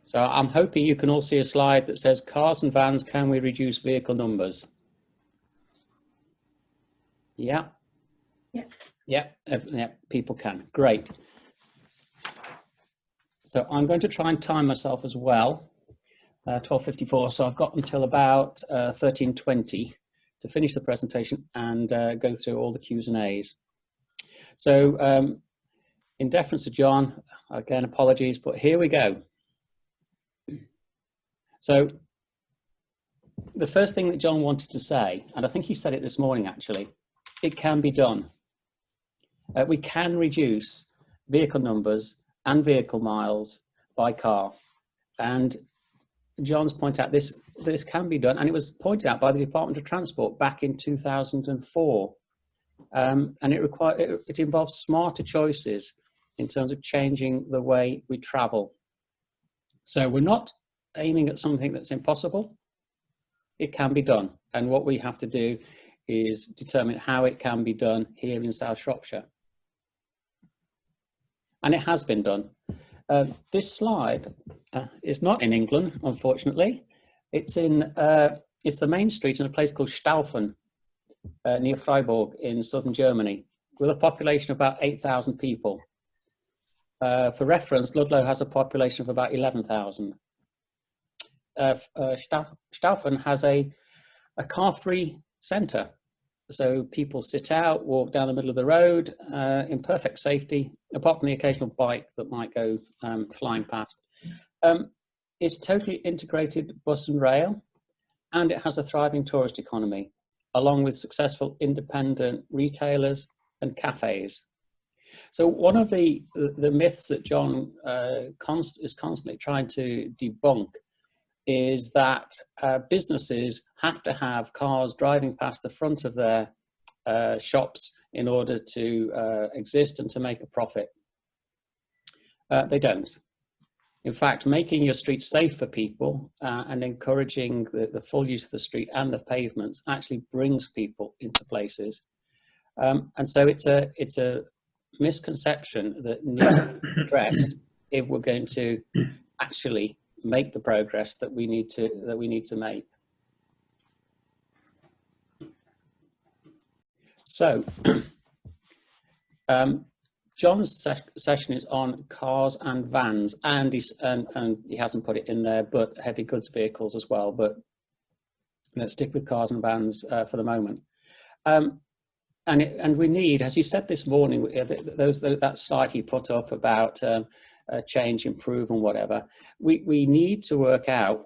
So I'm hoping you can all see a slide that says cars and vans, can we reduce vehicle numbers? Yeah. Yeah, people can. Great. So I'm going to try and time myself as well. 12:54, so I've got until about 13:20 to finish the presentation and go through all the Q's and A's. So in deference to John, again, apologies, but here we go. So the first thing that John wanted to say, and I think he said it this morning actually, it can be done. We can reduce vehicle numbers and vehicle miles by car. And John's pointed out this can be done, and it was pointed out by the Department of Transport back in 2004. And it involves smarter choices in terms of changing the way we travel. So we're not aiming at something that's impossible. It can be done, and what we have to do is determine how it can be done here in South Shropshire. And it has been done. This slide is not in England, unfortunately. It's the main street in a place called Staufen, near Freiburg in southern Germany, with a population of about 8,000 people. For reference, Ludlow has a population of about 11,000. Staufen has a car-free centre. So people sit out, walk down the middle of the road in perfect safety, apart from the occasional bike that might go flying past. It's totally integrated bus and rail, and it has a thriving tourist economy, along with successful independent retailers and cafes. So one of the myths that John is constantly trying to debunk is that businesses have to have cars driving past the front of their shops in order to exist and to make a profit. They don't. In fact, making your streets safe for people and encouraging the full use of the street and the pavements actually brings people into places. And so it's a misconception that needs to be addressed if we're going to actually make the progress that we need to make. So John's session is on cars and vans, and he hasn't put it in there, but heavy goods vehicles as well. But let's stick with cars and vans for the moment. And we need, as you said this morning, that slide he put up about change, improve, and whatever. We need to work out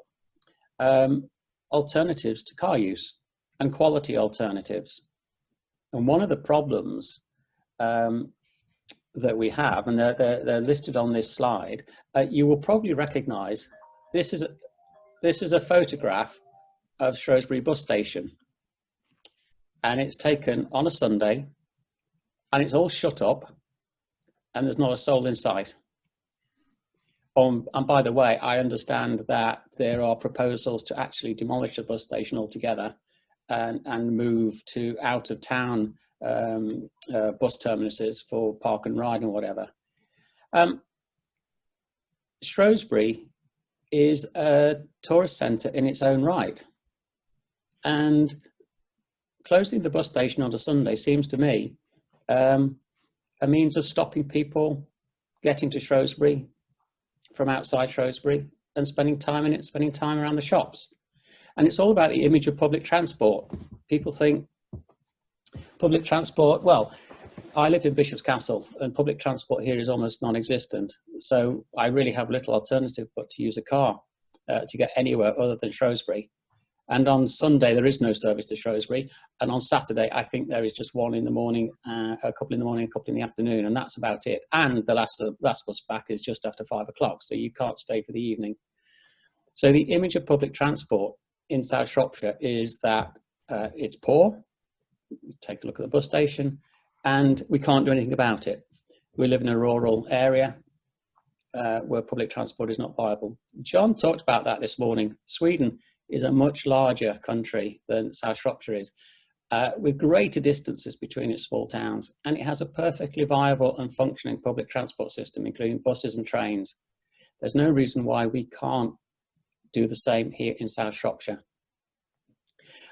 alternatives to car use and quality alternatives. And one of the problems that we have, and they're listed on this slide, you will probably recognise this is a photograph of Shrewsbury bus station, and it's taken on a Sunday, and it's all shut up, and there's not a soul in sight. And by the way, I understand that there are proposals to actually demolish the bus station altogether and move to out of town bus terminuses for park and ride and whatever. Shrewsbury is a tourist centre in its own right, and closing the bus station on a Sunday seems to me a means of stopping people getting to Shrewsbury from outside Shrewsbury and spending time in it, spending time around the shops. And it's all about the image of public transport. People think public transport, well, I live in Bishop's Castle and public transport here is almost non-existent. So I really have little alternative but to use a car to get anywhere other than Shrewsbury. And on Sunday, there is no service to Shrewsbury. And on Saturday, I think there is just one in the morning, a couple in the morning, a couple in the afternoon, and that's about it. And the last bus back is just after 5 o'clock, so you can't stay for the evening. So the image of public transport in South Shropshire is that it's poor. Take a look at the bus station, and we can't do anything about it. We live in a rural area where public transport is not viable. John talked about that this morning. Sweden is a much larger country than South Shropshire is, with greater distances between its small towns, and it has a perfectly viable and functioning public transport system, including buses and trains. There's no reason why we can't do the same here in South Shropshire.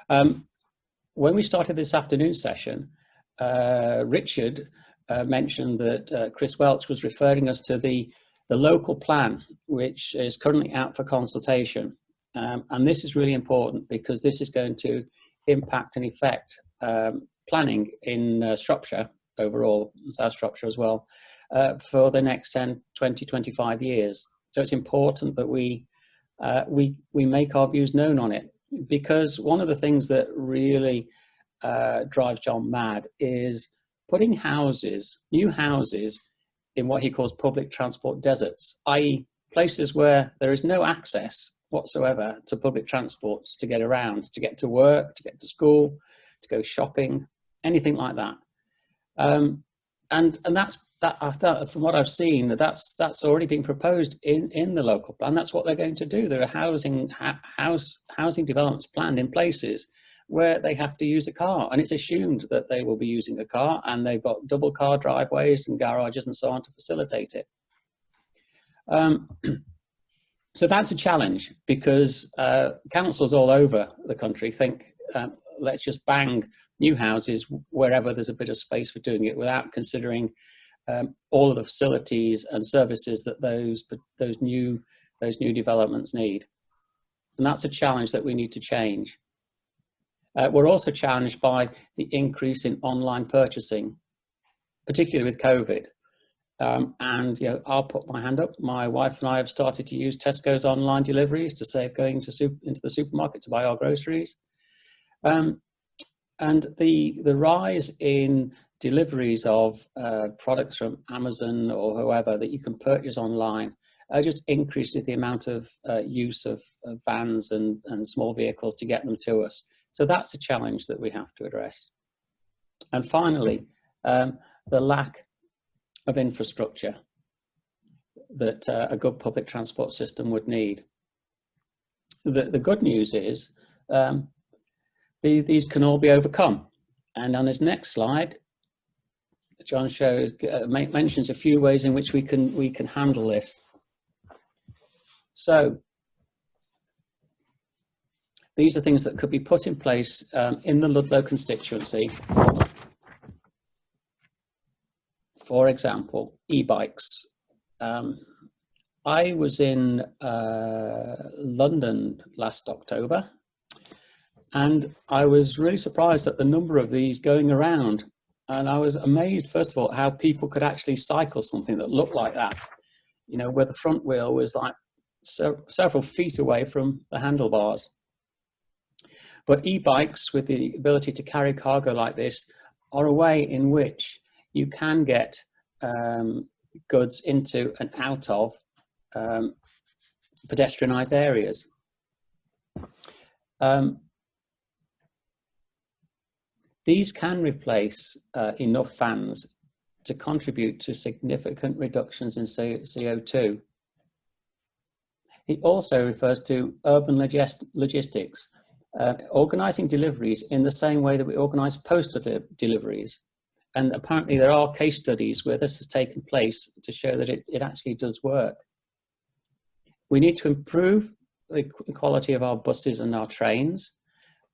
When we started this afternoon session, Richard mentioned that Chris Welch was referring us to the local plan, which is currently out for consultation. And this is really important because this is going to impact and affect planning in Shropshire overall, South Shropshire as well, for the next 10, 20, 25 years. So it's important that we make our views known on it, because one of the things that really drives John mad is putting houses, new houses, in what he calls public transport deserts, i.e. places where there is no access whatsoever to public transport to get around, to get to work, to get to school, to go shopping, anything like that. And that, from what I've seen, that's already been proposed in the local plan. That's what they're going to do. There are housing developments planned in places where they have to use a car, and it's assumed that they will be using a car, and they've got double car driveways and garages and so on to facilitate it. So that's a challenge, because councils all over the country think, let's just bang new houses wherever there's a bit of space for doing it, without considering all of the facilities and services that those new developments need. And that's a challenge that we need to change. We're also challenged by the increase in online purchasing, particularly with COVID. And I'll put my hand up. My wife and I have started to use Tesco's online deliveries to save going into the supermarket to buy our groceries. And the rise in deliveries of products from Amazon or whoever that you can purchase online just increases the amount of use of vans and small vehicles to get them to us. So that's a challenge that we have to address. And finally, the lack of infrastructure that a good public transport system would need. The good news is these can all be overcome. And on his next slide, John mentions a few ways in which we can handle this. So these are things that could be put in place in the Ludlow constituency. For example, e-bikes. I was in London last October, and I was really surprised at the number of these going around. And I was amazed, first of all, how people could actually cycle something that looked like that, where the front wheel was like several feet away from the handlebars. But e-bikes with the ability to carry cargo like this are a way in which you can get goods into and out of pedestrianised areas. These can replace enough vans to contribute to significant reductions in CO2. He also refers to urban logistics, organising deliveries in the same way that we organise postal deliveries. And apparently there are case studies where this has taken place to show that it actually does work. We need to improve the quality of our buses and our trains.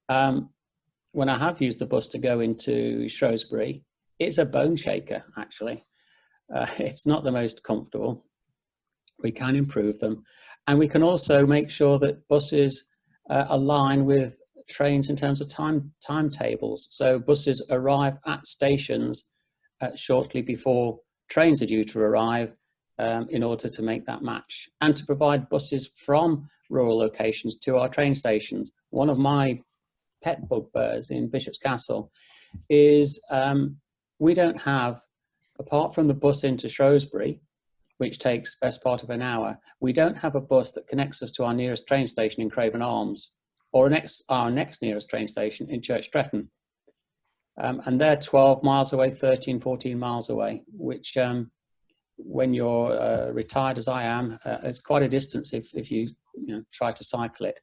When I have used the bus to go into Shrewsbury, it's a bone shaker, actually. It's not the most comfortable. We can improve them. And we can also make sure that buses align with trains in terms of timetables. So buses arrive at stations shortly before trains are due to arrive in order to make that match, and to provide buses from rural locations to our train stations. One of my pet bugbears in Bishop's Castle is we don't have, apart from the bus into Shrewsbury, which takes best part of an hour, we don't have a bus that connects us to our nearest train station in Craven Arms, or our next nearest train station in Church Stretton. And they're 12 miles away, 13, 14 miles away, which when you're retired as I am, is quite a distance if you try to cycle it.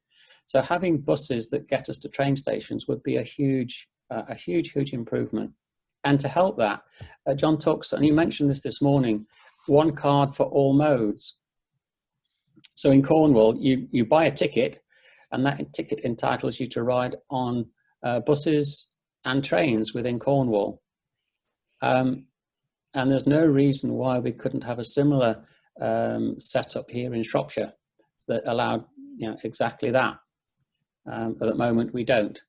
So having buses that get us to train stations would be a huge improvement. And to help that, John talks, and he mentioned this morning, one card for all modes. So in Cornwall, you buy a ticket, and that ticket entitles you to ride on buses and trains within Cornwall. And there's no reason why we couldn't have a similar setup here in Shropshire that allowed exactly that. But at the moment, we don't.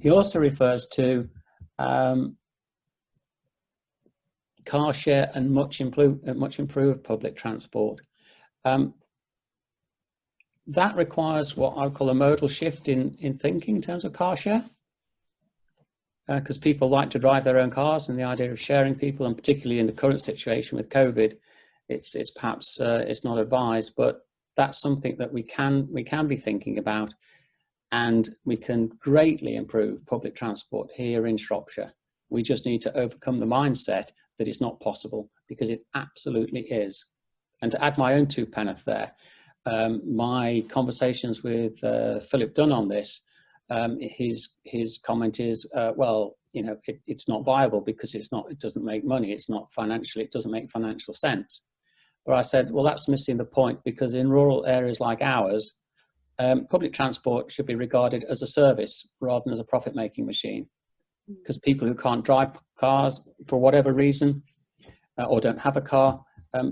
He also refers to car share and much improved public transport. That requires what I call a modal shift in thinking in terms of car share, because people like to drive their own cars, and the idea of sharing people, and particularly in the current situation with COVID, it's perhaps it's not advised, but that's something that we can be thinking about, and we can greatly improve public transport here in Shropshire. We just need to overcome the mindset that it's not possible, because it absolutely is. And to add my own two penneth there, my conversations with Philip Dunn on this, his comment is, well, it's not viable because it doesn't make money. It doesn't make financial sense. But I said, well, that's missing the point, because in rural areas like ours, public transport should be regarded as a service rather than as a profit-making machine. Because people who can't drive cars for whatever reason, or don't have a car,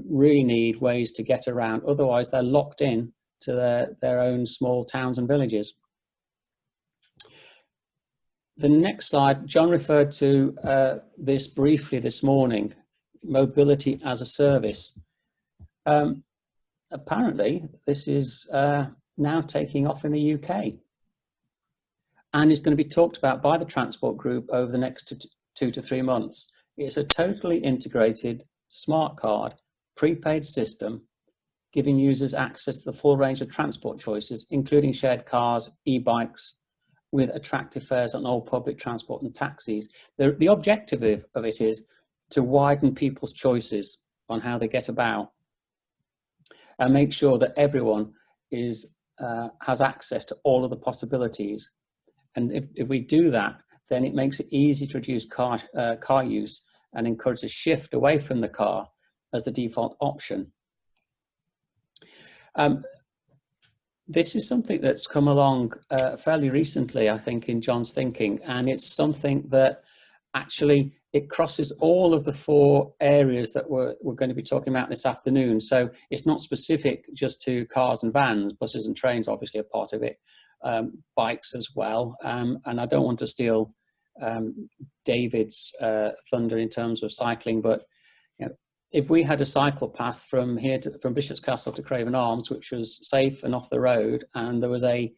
really need ways to get around. Otherwise, they're locked in to their own small towns and villages. The next slide, John referred to this briefly this morning, mobility as a service. Apparently, this is now taking off in the UK, and is going to be talked about by the Transport Group over the next 2 to 3 months. It's a totally integrated smart card, prepaid system, giving users access to the full range of transport choices, including shared cars, e-bikes, with attractive fares on all public transport and taxis. The objective of it is to widen people's choices on how they get about, and make sure that everyone has access to all of the possibilities. And if we do that, then it makes it easy to reduce car use and encourage a shift away from the car as the default option. This is something that's come along fairly recently, I think, in John's thinking, and it's something that actually it crosses all of the 4 areas that we're going to be talking about this afternoon. So it's not specific just to cars and vans. Buses and trains obviously are part of it, bikes as well. And I don't want to steal David's thunder in terms of cycling, but if we had a cycle path from Bishop's Castle to Craven Arms, which was safe and off the road, and there was a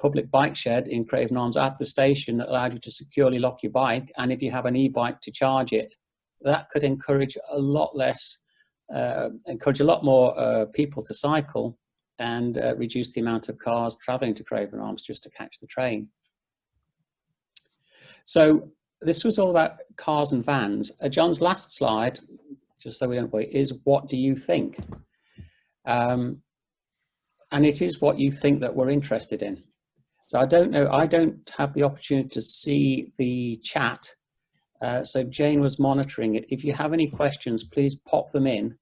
public bike shed in Craven Arms at the station that allowed you to securely lock your bike, and if you have an e-bike to charge it, that could encourage a lot more people to cycle, and reduce the amount of cars travelling to Craven Arms just to catch the train. So this was all about cars and vans. John's last slide, just so we don't wait, is what do you think? And it is what you think that we're interested in. So I don't know, I don't have the opportunity to see the chat. So Jane was monitoring it. If you have any questions, please pop them in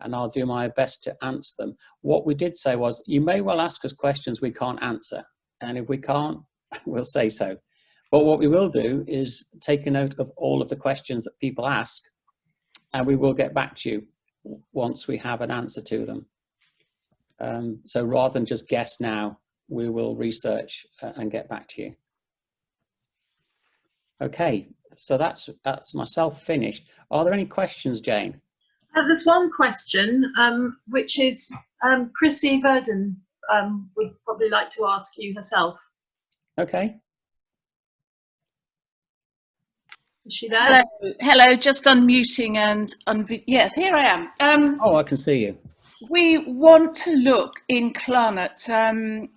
and I'll do my best to answer them. What we did say was, you may well ask us questions we can't answer. And if we can't, we'll say so. But what we will do is take a note of all of the questions that people ask, and we will get back to you once we have an answer to them. So rather than just guess now, we will research and get back to you. Okay, so that's myself finished. Are there any questions, Jane? There's one question, which is Chrissy Verdon would probably like to ask you herself. Okay. Is she there? Hello, just unmuting and yes, here I am. Oh, I can see you. We want to look in Clarnett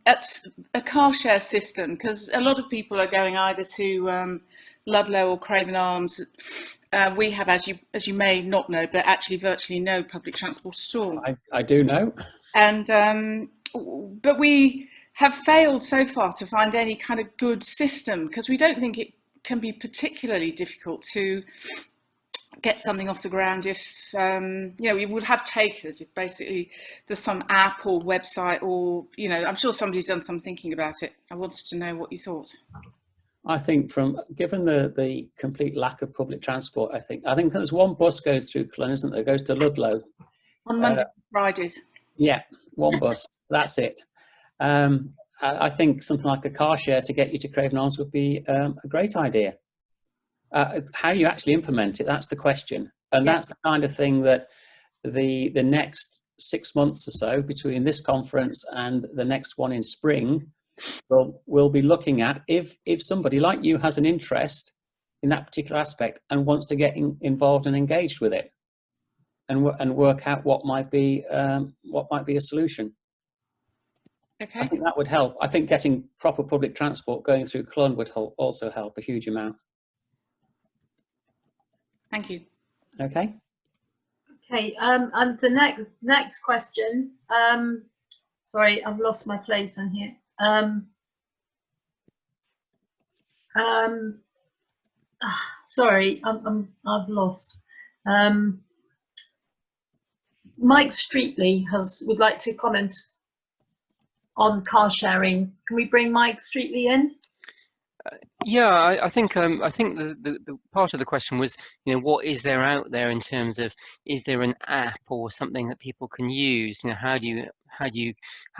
at a car share system, because a lot of people are going either to Ludlow or Craven Arms. We have, as you may not know, but actually virtually no public transport at all. I do know. And but we have failed so far to find any kind of good system, because we don't think it can be particularly difficult to get something off the ground if, we would have takers if basically there's some app or website or, I'm sure somebody's done some thinking about it. I wanted to know what you thought. I think given the complete lack of public transport, I think there's one bus goes through Clun, isn't there? Goes to Ludlow. On Monday, Fridays. Yeah, one bus. That's it. I think something like a car share to get you to Craven Arms would be a great idea. How you actually implement it, that's the question. And that's the kind of thing that the next 6 months or so between this conference and the next one in spring, we'll be looking at if somebody like you has an interest in that particular aspect and wants to get involved and engaged with it and work out what might be a solution. Okay. I think that would help. I think getting proper public transport going through Clun would also help a huge amount. Thank you. Okay. Okay, and the next question, sorry, I've lost my place on here. Sorry, I've lost. Mike Streetley would like to comment on car sharing. Can we bring Mike Streetley in? Yeah, I think the part of the question was, what is there out there in terms of, is there an app or something that people can use? How do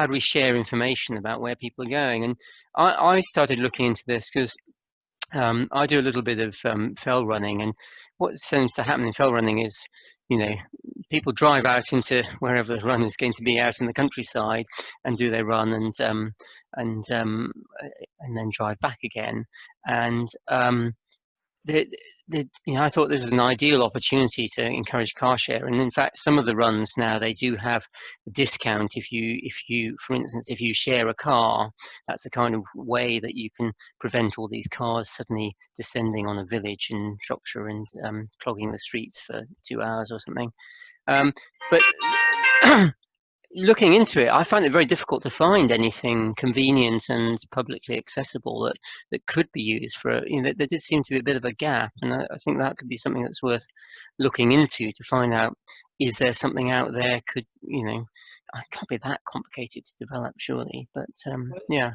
we share information about where people are going? And I started looking into this because I do a little bit of fell running, and what tends to happen in fell running is, people drive out into wherever the run is going to be out in the countryside and do their run and then drive back again. And I thought this was an ideal opportunity to encourage car share. And in fact, some of the runs now, they do have a discount if you, for instance, if you share a car. That's the kind of way that you can prevent all these cars suddenly descending on a village in Shropshire and clogging the streets for 2 hours or something. But looking into it, I find it very difficult to find anything convenient and publicly accessible that could be used for, there did seem to be a bit of a gap, and I think that could be something that's worth looking into to find out, is there something out there, it can't be that complicated to develop, surely, but yeah.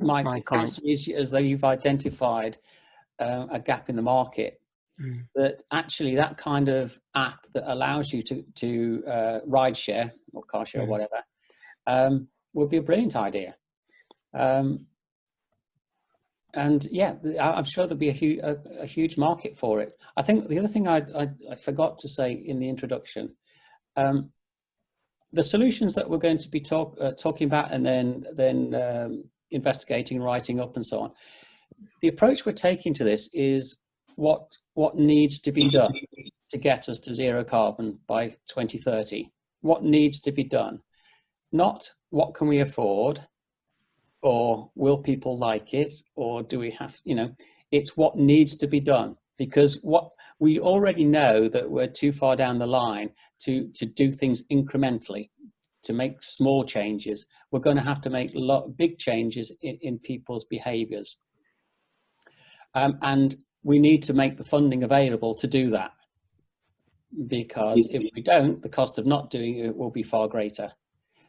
Mike, it sounds to me as though you've identified a gap in the market. That actually that kind of app that allows you to ride share or car share or whatever would be a brilliant idea. And yeah, I'm sure there'll be a huge market for it. I think the other thing I forgot to say in the introduction, the solutions that we're going to be talking about and then investigating, writing up and so on, the approach we're taking to this is what needs to be done to get us to zero carbon by 2030. What needs to be done? Not what can we afford, or will people like it, or do we have, it's what needs to be done. Because what we already know that we're too far down the line to do things incrementally, to make small changes. We're going to have to make big changes in people's behaviours. And we need to make the funding available to do that, because if we don't, the cost of not doing it will be far greater.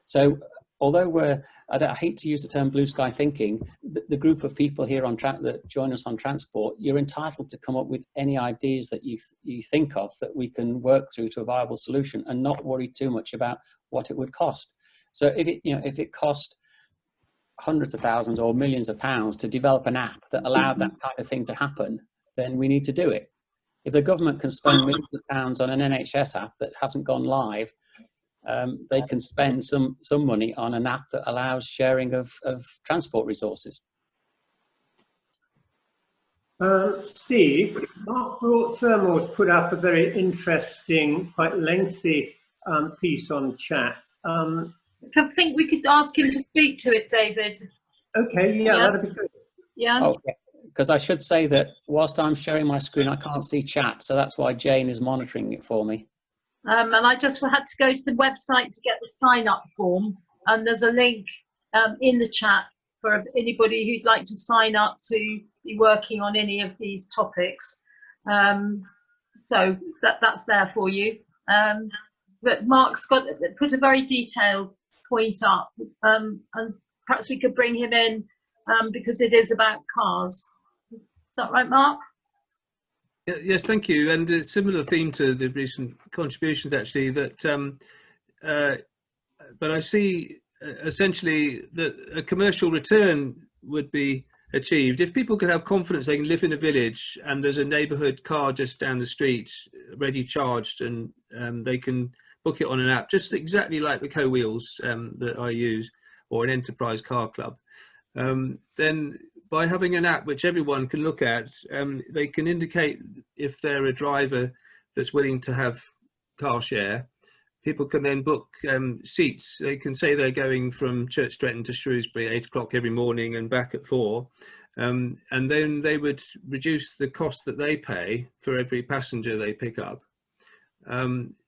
So although I hate to use the term blue sky thinking, the group of people here that join us on transport, you're entitled to come up with any ideas that you think of that we can work through to a viable solution and not worry too much about what it would cost. So if it cost hundreds of thousands or millions of pounds to develop an app that allowed that kind of thing to happen, then we need to do it. If the government can spend millions of pounds on an NHS app that hasn't gone live, they can spend some money on an app that allows sharing of transport resources. Steve, Mark Thermore's put up a very interesting, quite lengthy piece on chat. I think we could ask him to speak to it, David. Okay, yeah, that'd be good. Yeah. Okay, because I should say that whilst I'm sharing my screen, I can't see chat, so that's why Jane is monitoring it for me. And I just had to go to the website to get the sign-up form, and there's a link in the chat for anybody who'd like to sign up to be working on any of these topics. so that's there for you. But Mark's put a very detailed point up, and perhaps we could bring him in because it is about cars. Is that right, Mark? Yes, thank you. And a similar theme to the recent contributions, actually, that but I see essentially that a commercial return would be achieved if people could have confidence they can live in a village and there's a neighborhood car just down the street ready charged, and they can book it on an app just exactly like the co-wheels that I use, or an enterprise car club. Then by having an app which everyone can look at, they can indicate if they're a driver that's willing to have car share. People can then book seats. They can say they're going from Church Stretton to Shrewsbury 8 o'clock every morning and back at 4. And then they would reduce the cost that they pay for every passenger they pick up.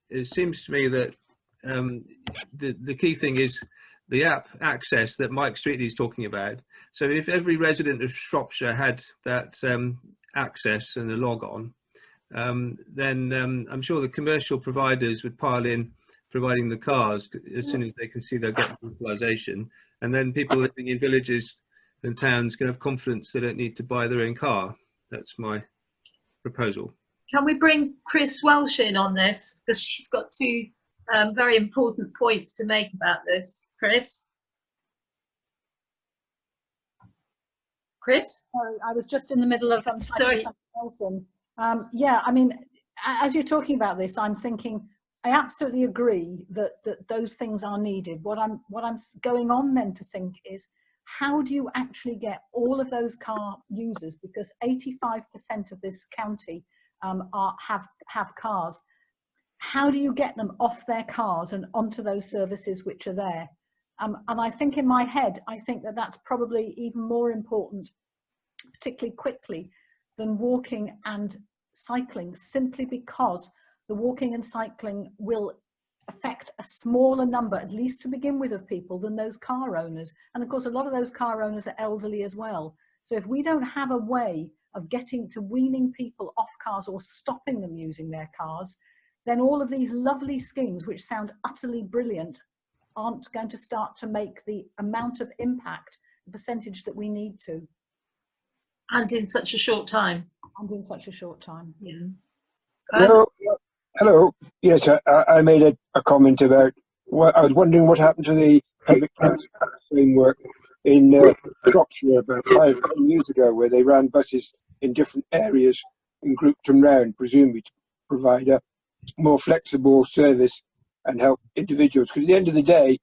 It seems to me that the key thing is the app access that Mike Streetley is talking about. So if every resident of Shropshire had that access and a log on, then I'm sure the commercial providers would pile in providing the cars as soon as they can see they're getting utilization, and then people living in villages and towns can have confidence they don't need to buy their own car. That's my proposal. Can we bring Chris Welsh in on this, because she's got two very important points to make about this. Chris? Sorry, I was just in the middle of typing something else in. Yeah, I mean, as you're talking about this, I'm thinking, I absolutely agree that those things are needed. What I'm going on then to think is, how do you actually get all of those car users, because 85% of this county have cars. How do you get them off their cars and onto those services which are there? And I think in my head, I think that that's probably even more important, particularly quickly, than walking and cycling, simply because the walking and cycling will affect a smaller number, at least to begin with, of people than those car owners. And of course, a lot of those car owners are elderly as well. So if we don't have a way of getting to weaning people off cars or stopping them using their cars, then all of these lovely schemes, which sound utterly brilliant, aren't going to start to make the amount of impact, the percentage that we need to. And in such a short time. And in such a short time. Yeah. Hello. Yes, I made a comment about what I was wondering what happened to the public transport framework in Shropshire about 5 years ago, where they ran buses in different areas and grouped them round, presumably to provide a more flexible service and help individuals. Because at the end of the day,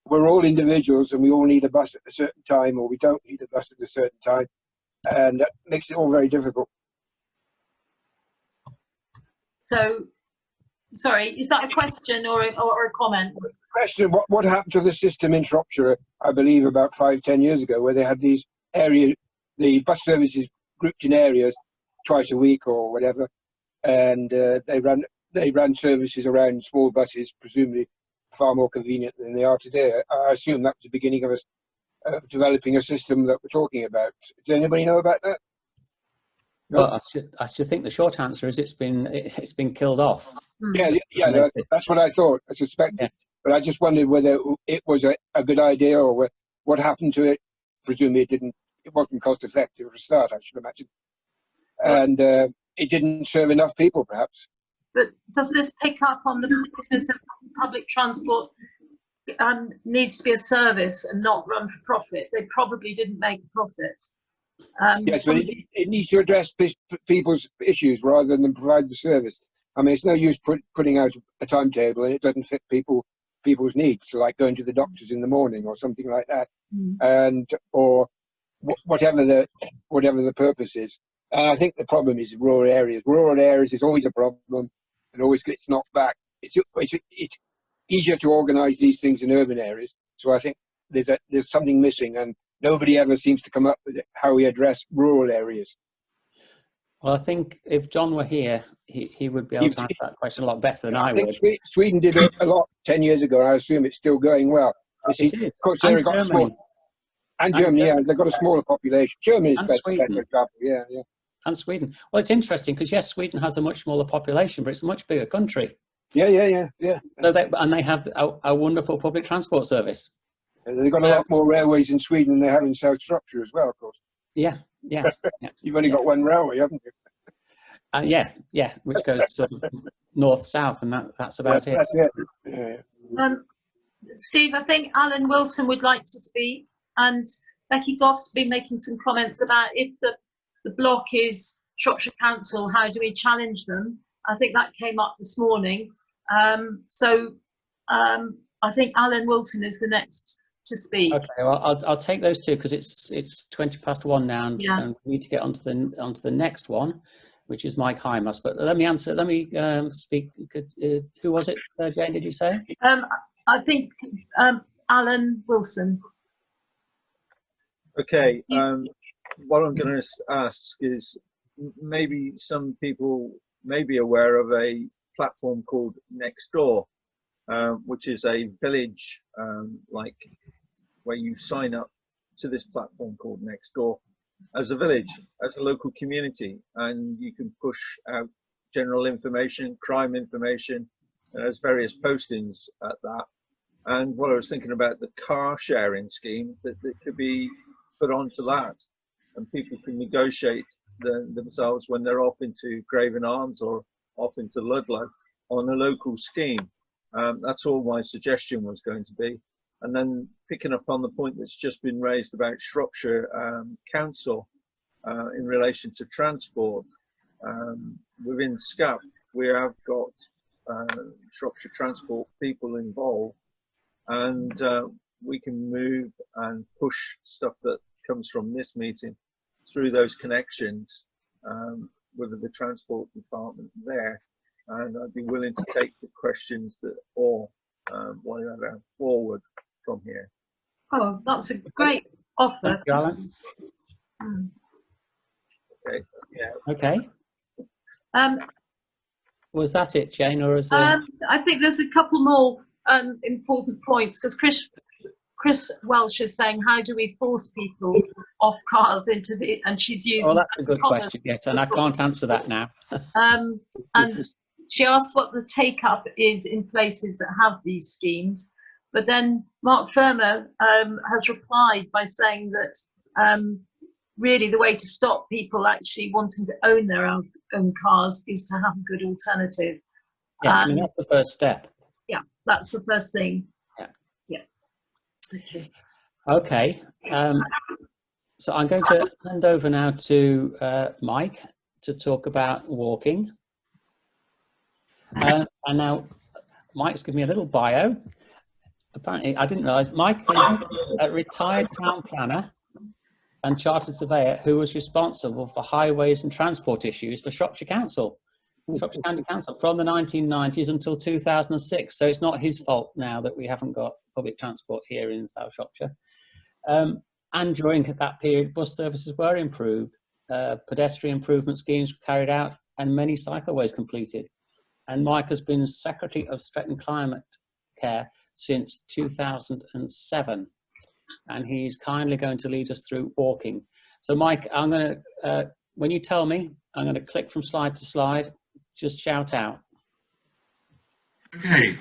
we're all individuals and we all need a bus at a certain time, or we don't need a bus at a certain time, and that makes it all very difficult. So, sorry, is that a question or a comment? Question, what happened to the system in Shropshire, I believe about 5-10 years ago, where they had these areas, the bus services grouped in areas twice a week or whatever, and they ran services around small buses, presumably far more convenient than they are today. I assume that was the beginning of developing a system that we're talking about. Does anybody know about that? No? Well, I should think the short answer is it's been killed off. Yeah, that's what I thought. I suspected, yeah. But I just wondered whether it was a good idea, or what happened to it. Presumably, it wasn't cost effective for a start, I should imagine, and it didn't serve enough people, perhaps. But doesn't this pick up on the business of public transport? Needs to be a service and not run for profit. They probably didn't make a profit. Yes, but it needs to address people's issues rather than provide the service. I mean, it's no use putting out a timetable and it doesn't fit people's needs, so like going to the doctors in the morning or something like that, or whatever the purpose is. And I think the problem is rural areas. Rural areas is always a problem and always gets knocked back. It's easier to organise these things in urban areas. So I think there's something missing, and nobody ever seems to come up with how we address rural areas. Well, I think if John were here, he would be able to answer that question a lot better than I would. Sweden did a lot 10 years ago, and I assume it's still going well. It is. Of course, they've got small, and Germany, yeah, they've got a smaller population. Germany is better, for example, yeah. and Sweden. Well, it's interesting because yes, Sweden has a much smaller population, but it's a much bigger country. Yeah. So they have a wonderful public transport service. They've got a lot more railways in Sweden than they have in South Shropshire as well, of course. Yeah. You've only got one railway, haven't you? Yeah, which goes sort of north-south, and that's about it. That's it. Yeah. Steve, I think Alan Wilson would like to speak, and Becky Goff's been making some comments about if the block is Shropshire Council, how do we challenge them? I think that came up this morning. I think Alan Wilson is the next to speak. Okay, well, I'll take those two because it's 1:20 now, and we need to get onto the next one, which is Mike Hymas. But let me speak. Who was it, Jane? Did you say? I think Alan Wilson. Okay. What I'm going to ask is maybe some people may be aware of a platform called Nextdoor, which is a village like where you sign up to this platform called Nextdoor as a village, as a local community, and you can push out general information, crime information. There's various postings at that. And what I was thinking about the car sharing scheme that could be put onto that, and people can negotiate themselves when they're off into Craven Arms or off into Ludlow on a local scheme. That's all my suggestion was going to be. And then picking up on the point that's just been raised about Shropshire Council in relation to transport, within SCAP we have got Shropshire Transport people involved, and we can move and push stuff that comes from this meeting through those connections with the transport department there, and I'd be willing to take the questions that all whatever forward from here. Oh, that's a great offer. Thank you, Alan. Okay. Yeah. Okay. Was that it, Jane, or is there? I think there's a couple more important points, because Chris Welsh is saying, how do we force people off cars into the, and she's using. Oh, that's a good question, yes, and I can't answer that now. And she asked what the take up is in places that have these schemes. But then Mark Firma has replied by saying that really the way to stop people actually wanting to own their own cars is to have a good alternative. Yeah, I mean, that's the first step. Yeah, that's the first thing. Yeah. Okay. So I'm going to hand over now to Mike to talk about walking. And now Mike's given me a little bio. Apparently, I didn't realise Mike is a retired town planner and chartered surveyor who was responsible for highways and transport issues for Shropshire Council, Shropshire County Council, from the 1990s until 2006. So it's not his fault now that we haven't got public transport here in South Shropshire. And during that period, bus services were improved, pedestrian improvement schemes were carried out, and many cycleways completed. And Mike has been Secretary of Stretton Climate Care since 2007. And he's kindly going to lead us through walking. So Mike, I'm going to, when you tell me, I'm going to click from slide to slide, just shout out. Okay.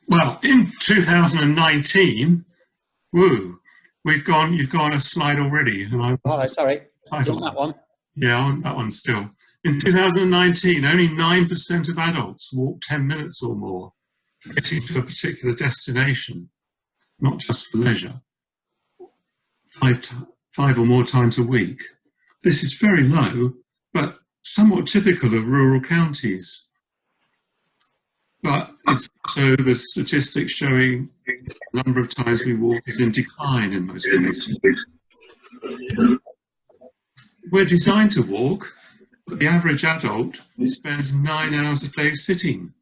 Well, in 2019, woo, you've gone a slide already. And Oh, sorry, on that one. Yeah, on that one still. In 2019, only 9% of adults walk 10 minutes or more for getting to a particular destination, not just for leisure, five or more times a week. This is very low, but somewhat typical of rural counties. But it's also the statistics showing the number of times we walk is in decline in most cases. We're designed to walk, but the average adult spends 9 hours a day sitting.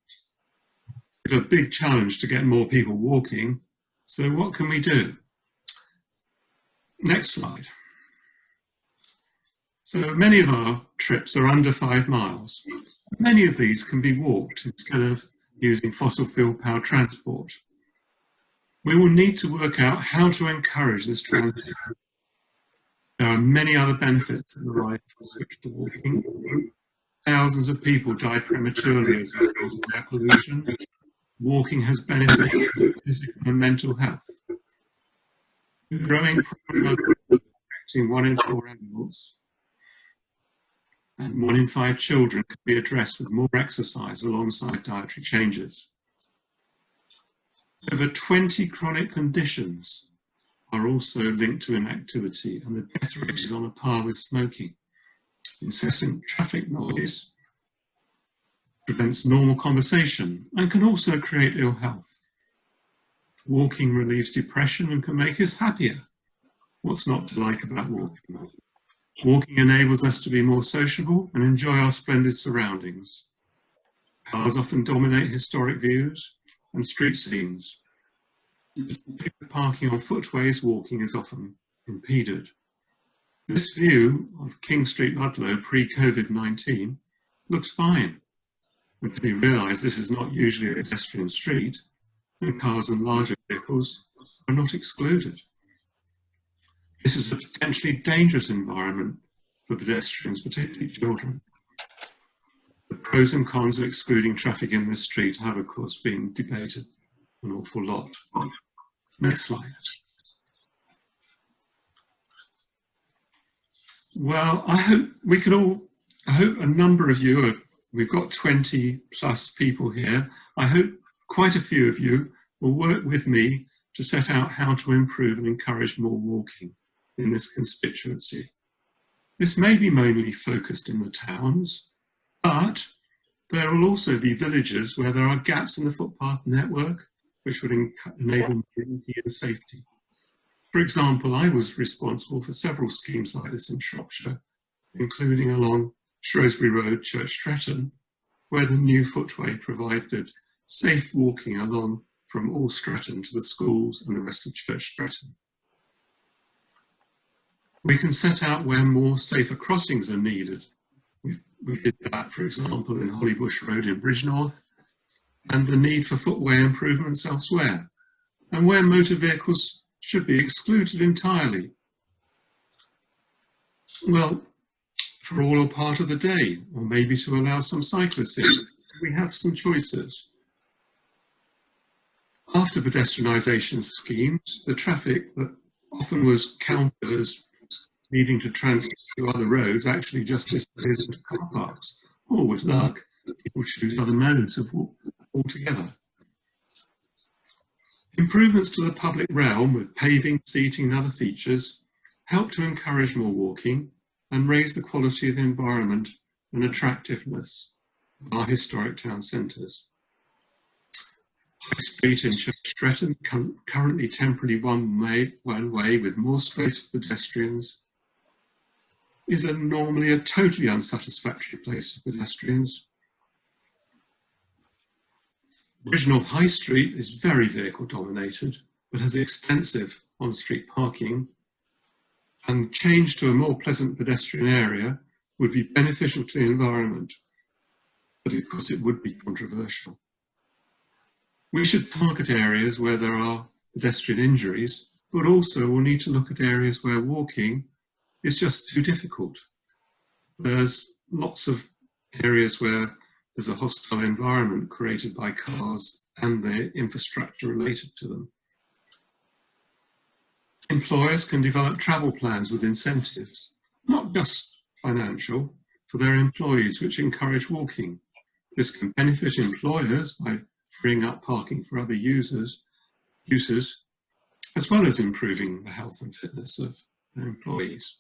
It's a big challenge to get more people walking. So what can we do? Next slide. So many of our trips are under 5 miles. Many of these can be walked instead of using fossil fuel powered transport. We will need to work out how to encourage this transition. There are are many other benefits that arise from switch to walking. Thousands of people die prematurely as a result of air pollution. Walking has benefits for physical and mental health. The growing problem affecting 1 in 4 adults and 1 in 5 children can be addressed with more exercise alongside dietary changes. Over 20 chronic conditions are also linked to inactivity, and the death rate is on a par with smoking. Incessant traffic noise prevents normal conversation and can also create ill health. Walking relieves depression and can make us happier. What's not to like about walking? Walking enables us to be more sociable and enjoy our splendid surroundings. Cars often dominate historic views and street scenes. With parking on footways, walking is often impeded. This view of King Street, Ludlow, pre-COVID-19 looks fine, until you realise this is not usually a pedestrian street, and cars and larger vehicles are not excluded. This is a potentially dangerous environment for pedestrians, particularly children. The pros and cons of excluding traffic in this street have, of course, been debated an awful lot. Next slide. Well, I hope a number of you we've got 20 plus people here. I hope quite a few of you will work with me to set out how to improve and encourage more walking in this constituency. This may be mainly focused in the towns, but there will also be villages where there are gaps in the footpath network which would enable mobility and safety. For example, I was responsible for several schemes like this in Shropshire, including along Shrewsbury Road, Church Stretton, where the new footway provided safe walking along from All Stretton to the schools and the rest of Church Stretton. We can set out where more safer crossings are needed. We did that, for example, in Hollybush Road in Bridgnorth, and the need for footway improvements elsewhere, and where motor vehicles should be excluded entirely. Well, for all or part of the day, or maybe to allow some cyclists in. We have some choices. After pedestrianisation schemes, the traffic that often was counted as needing to transfer to other roads actually just disappears into car parks, or with luck, people choose other modes of walk altogether. Improvements to the public realm with paving, seating and other features help to encourage more walking and raise the quality of the environment and attractiveness of our historic town centres. High Street in Church Stretton, currently temporarily one way with more space for pedestrians, is normally a totally unsatisfactory place for pedestrians. Bridgnorth High Street is very vehicle dominated, but has extensive on-street parking, and change to a more pleasant pedestrian area would be beneficial to the environment, but of course it would be controversial. We should target areas where there are pedestrian injuries, but also we'll need to look at areas where walking is just too difficult. There's lots of areas where there's a hostile environment created by cars and the infrastructure related to them. Employers can develop travel plans with incentives, not just financial, for their employees, which encourage walking. This can benefit employers by freeing up parking for other users, as well as improving the health and fitness of their employees.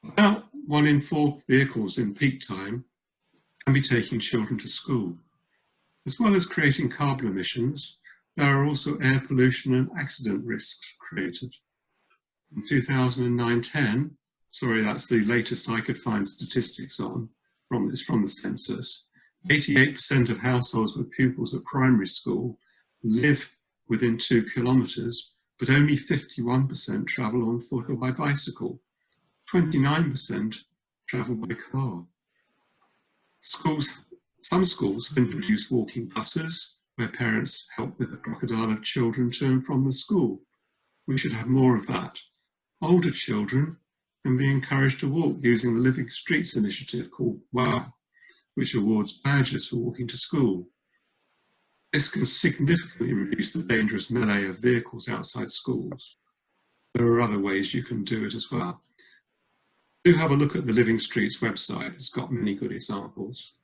About 1 in 4 vehicles in peak time can be taking children to school. As well as creating carbon emissions, there are also air pollution and accident risks created. In 2009-10, sorry, that's the latest I could find statistics on, from the census, 88% of households with pupils at primary school live within 2 kilometres, but only 51% travel on foot or by bicycle. 29% travel by car. Some schools have introduced walking buses where parents help with a crocodile of children to and from the school. We should have more of that. older children can be encouraged to walk using the Living Streets initiative called WOW, which awards badges for walking to school. This can significantly reduce the dangerous melee of vehicles outside schools. There are other ways you can do it as well. Do have a look at the Living Streets website. It's got many good examples.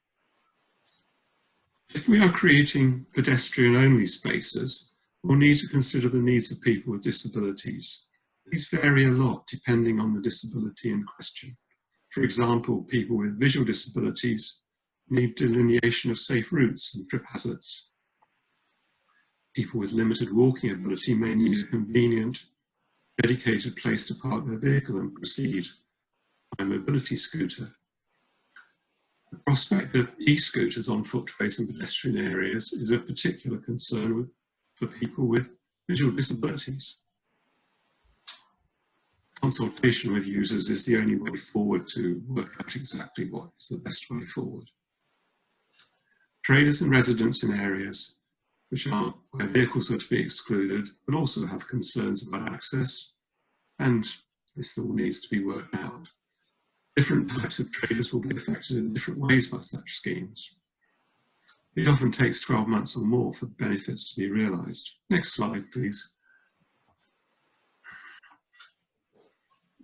If we are creating pedestrian-only spaces, we'll need to consider the needs of people with disabilities. These vary a lot depending on the disability in question. For example, people with visual disabilities need delineation of safe routes and trip hazards. People with limited walking ability may need a convenient, dedicated place to park their vehicle and proceed by a mobility scooter. The prospect of e-scooters on footways and pedestrian areas is of particular concern for people with visual disabilities. Consultation with users is the only way forward to work out exactly what is the best way forward. Traders and residents in areas where vehicles are to be excluded, but also have concerns about access, and this all needs to be worked out. Different types of traders will be affected in different ways by such schemes. It often takes 12 months or more for the benefits to be realised. Next slide, please.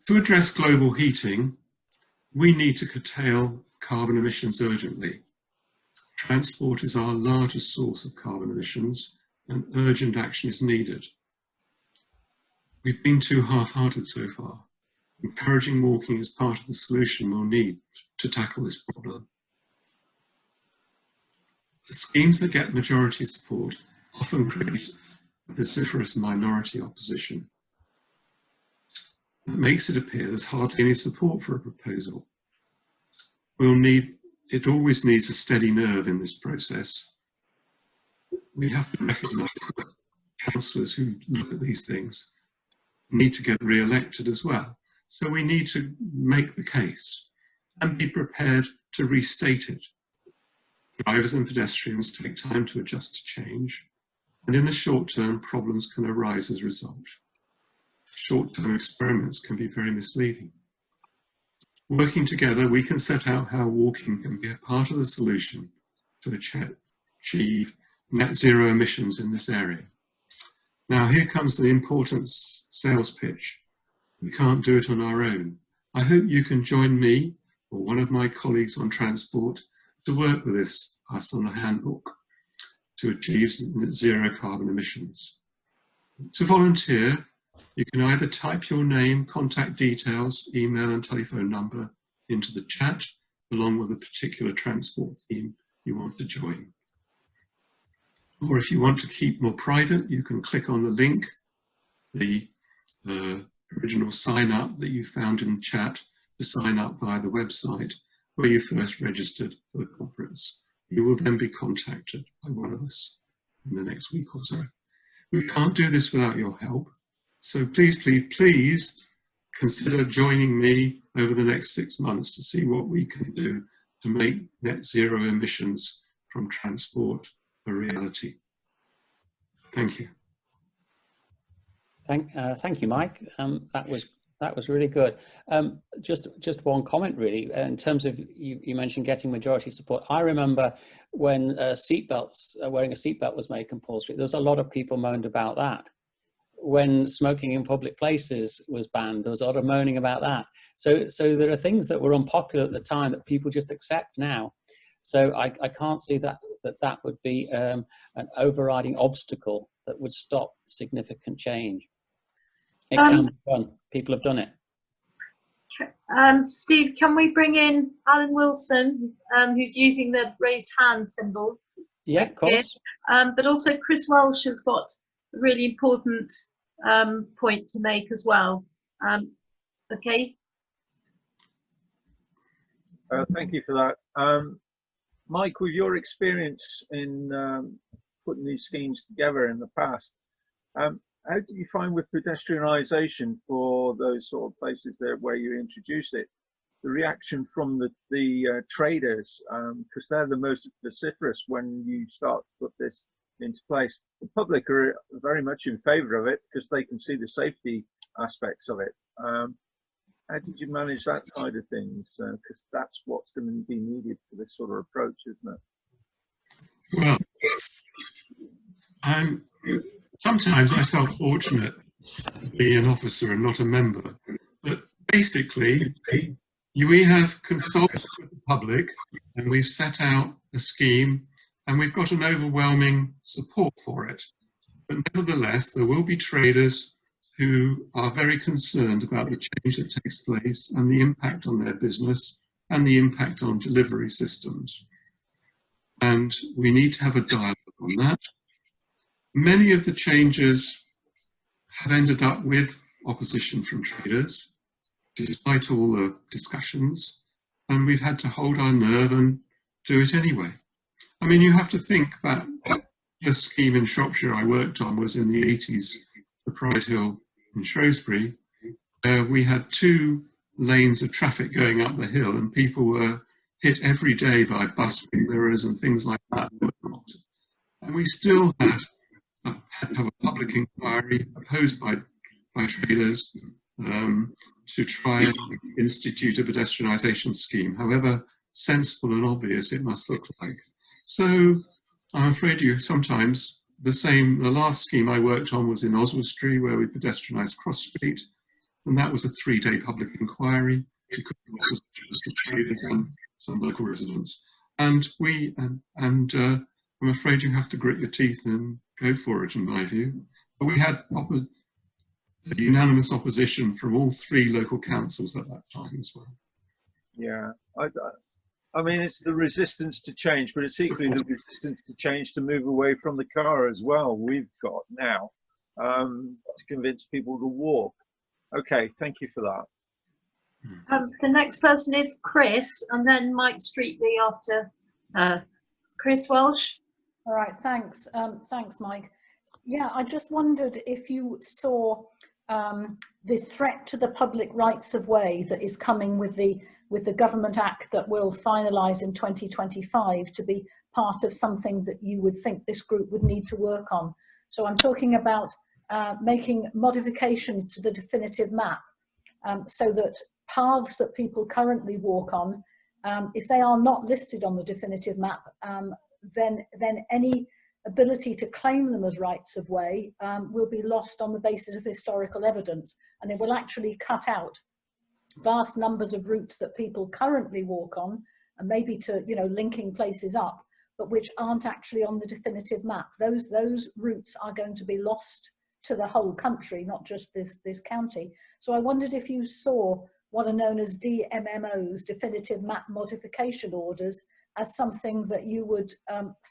To address global heating, we need to curtail carbon emissions urgently. Transport is our largest source of carbon emissions, and urgent action is needed. We've been too half-hearted so far. Encouraging walking is part of the solution we'll need to tackle this problem. The schemes that get majority support often create a vociferous minority opposition. That makes it appear there's hardly any support for a proposal. It always needs a steady nerve in this process. We have to recognise that councillors who look at these things need to get re-elected as well. So we need to make the case and be prepared to restate it. Drivers and pedestrians take time to adjust to change, and in the short term, problems can arise as a result. Short-term experiments can be very misleading. Working together, we can set out how walking can be a part of the solution to achieve net zero emissions in this area. Now, here comes the important sales pitch. We can't do it on our own. I hope you can join me or one of my colleagues on transport to work with us on a handbook to achieve zero carbon emissions. To volunteer, you can either type your name, contact details, email and telephone number into the chat, along with a particular transport theme you want to join. Or if you want to keep more private, you can click on the link, the original sign up that you found in chat, to sign up via the website where you first registered for the conference. You will then be contacted by one of us in the next week or so. We can't do this without your help. So please, please, please consider joining me over the next 6 months to see what we can do to make net zero emissions from transport a reality. Thank you. Thank you, Mike. That was really good. Just one comment, really, in terms of you mentioned getting majority support. I remember when wearing a seatbelt was made compulsory. There was a lot of people moaned about that. When smoking in public places was banned, there was a lot of moaning about that. So there are things that were unpopular at the time that people just accept now. So I can't see that would be an overriding obstacle that would stop significant change. It can be done. People have done it. Steve, can we bring in Alan Wilson, who's using the raised hand symbol? Yeah, of course. But also Chris Welsh has got a really important point to make as well. Okay. Thank you for that. Mike, with your experience in putting these schemes together in the past, how do you find with pedestrianisation for those sort of places there where you introduced it, the reaction from the traders, because they're the most vociferous when you start to put this into place? The public are very much in favour of it because they can see the safety aspects of it. How did you manage that side of things? Because that's what's going to be needed for this sort of approach, isn't it? Well, sometimes I felt fortunate to be an officer and not a member. But basically, we have consulted with the public and we've set out a scheme and we've got an overwhelming support for it. But nevertheless, there will be traders who are very concerned about the change that takes place and the impact on their business and the impact on delivery systems. And we need to have a dialogue on that. Many of the changes have ended up with opposition from traders, despite all the discussions, and we've had to hold our nerve and do it anyway. I mean, you have to think that the scheme in Shropshire I worked on was in the 80s for Pride Hill in Shrewsbury. We had 2 lanes of traffic going up the hill and people were hit every day by bus mirrors and things like that. And we still had to have a public inquiry opposed by traders to try and institute a pedestrianisation scheme, however sensible and obvious it must look like. So I'm afraid sometimes the last scheme I worked on was in Oswestry, where we pedestrianised Cross Street, and that was a 3-day public inquiry because of opposition to traders and some local residents. And I'm afraid you have to grit your teeth and go for it, in my view. But we had unanimous opposition from all 3 local councils at that time as well. Yeah, I mean, it's the resistance to change, but it's equally the resistance to change to move away from the car as well. We've got now to convince people to walk. Okay, thank you for that. The next person is Chris, and then Mike Streetley after Chris Welsh. All right, thanks. Thanks, Mike. Yeah, I just wondered if you saw the threat to the public rights of way that is coming with the Government Act that will finalise in 2025 to be part of something that you would think this group would need to work on. So I'm talking about making modifications to the definitive map so that paths that people currently walk on, if they are not listed on the definitive map, then any ability to claim them as rights of way will be lost on the basis of historical evidence, and it will actually cut out vast numbers of routes that people currently walk on, and maybe to, you know, linking places up, but which aren't actually on the definitive map. Those routes are going to be lost to the whole country, not just this county. So I wondered if you saw what are known as DMMOs, definitive map modification orders, as something that you would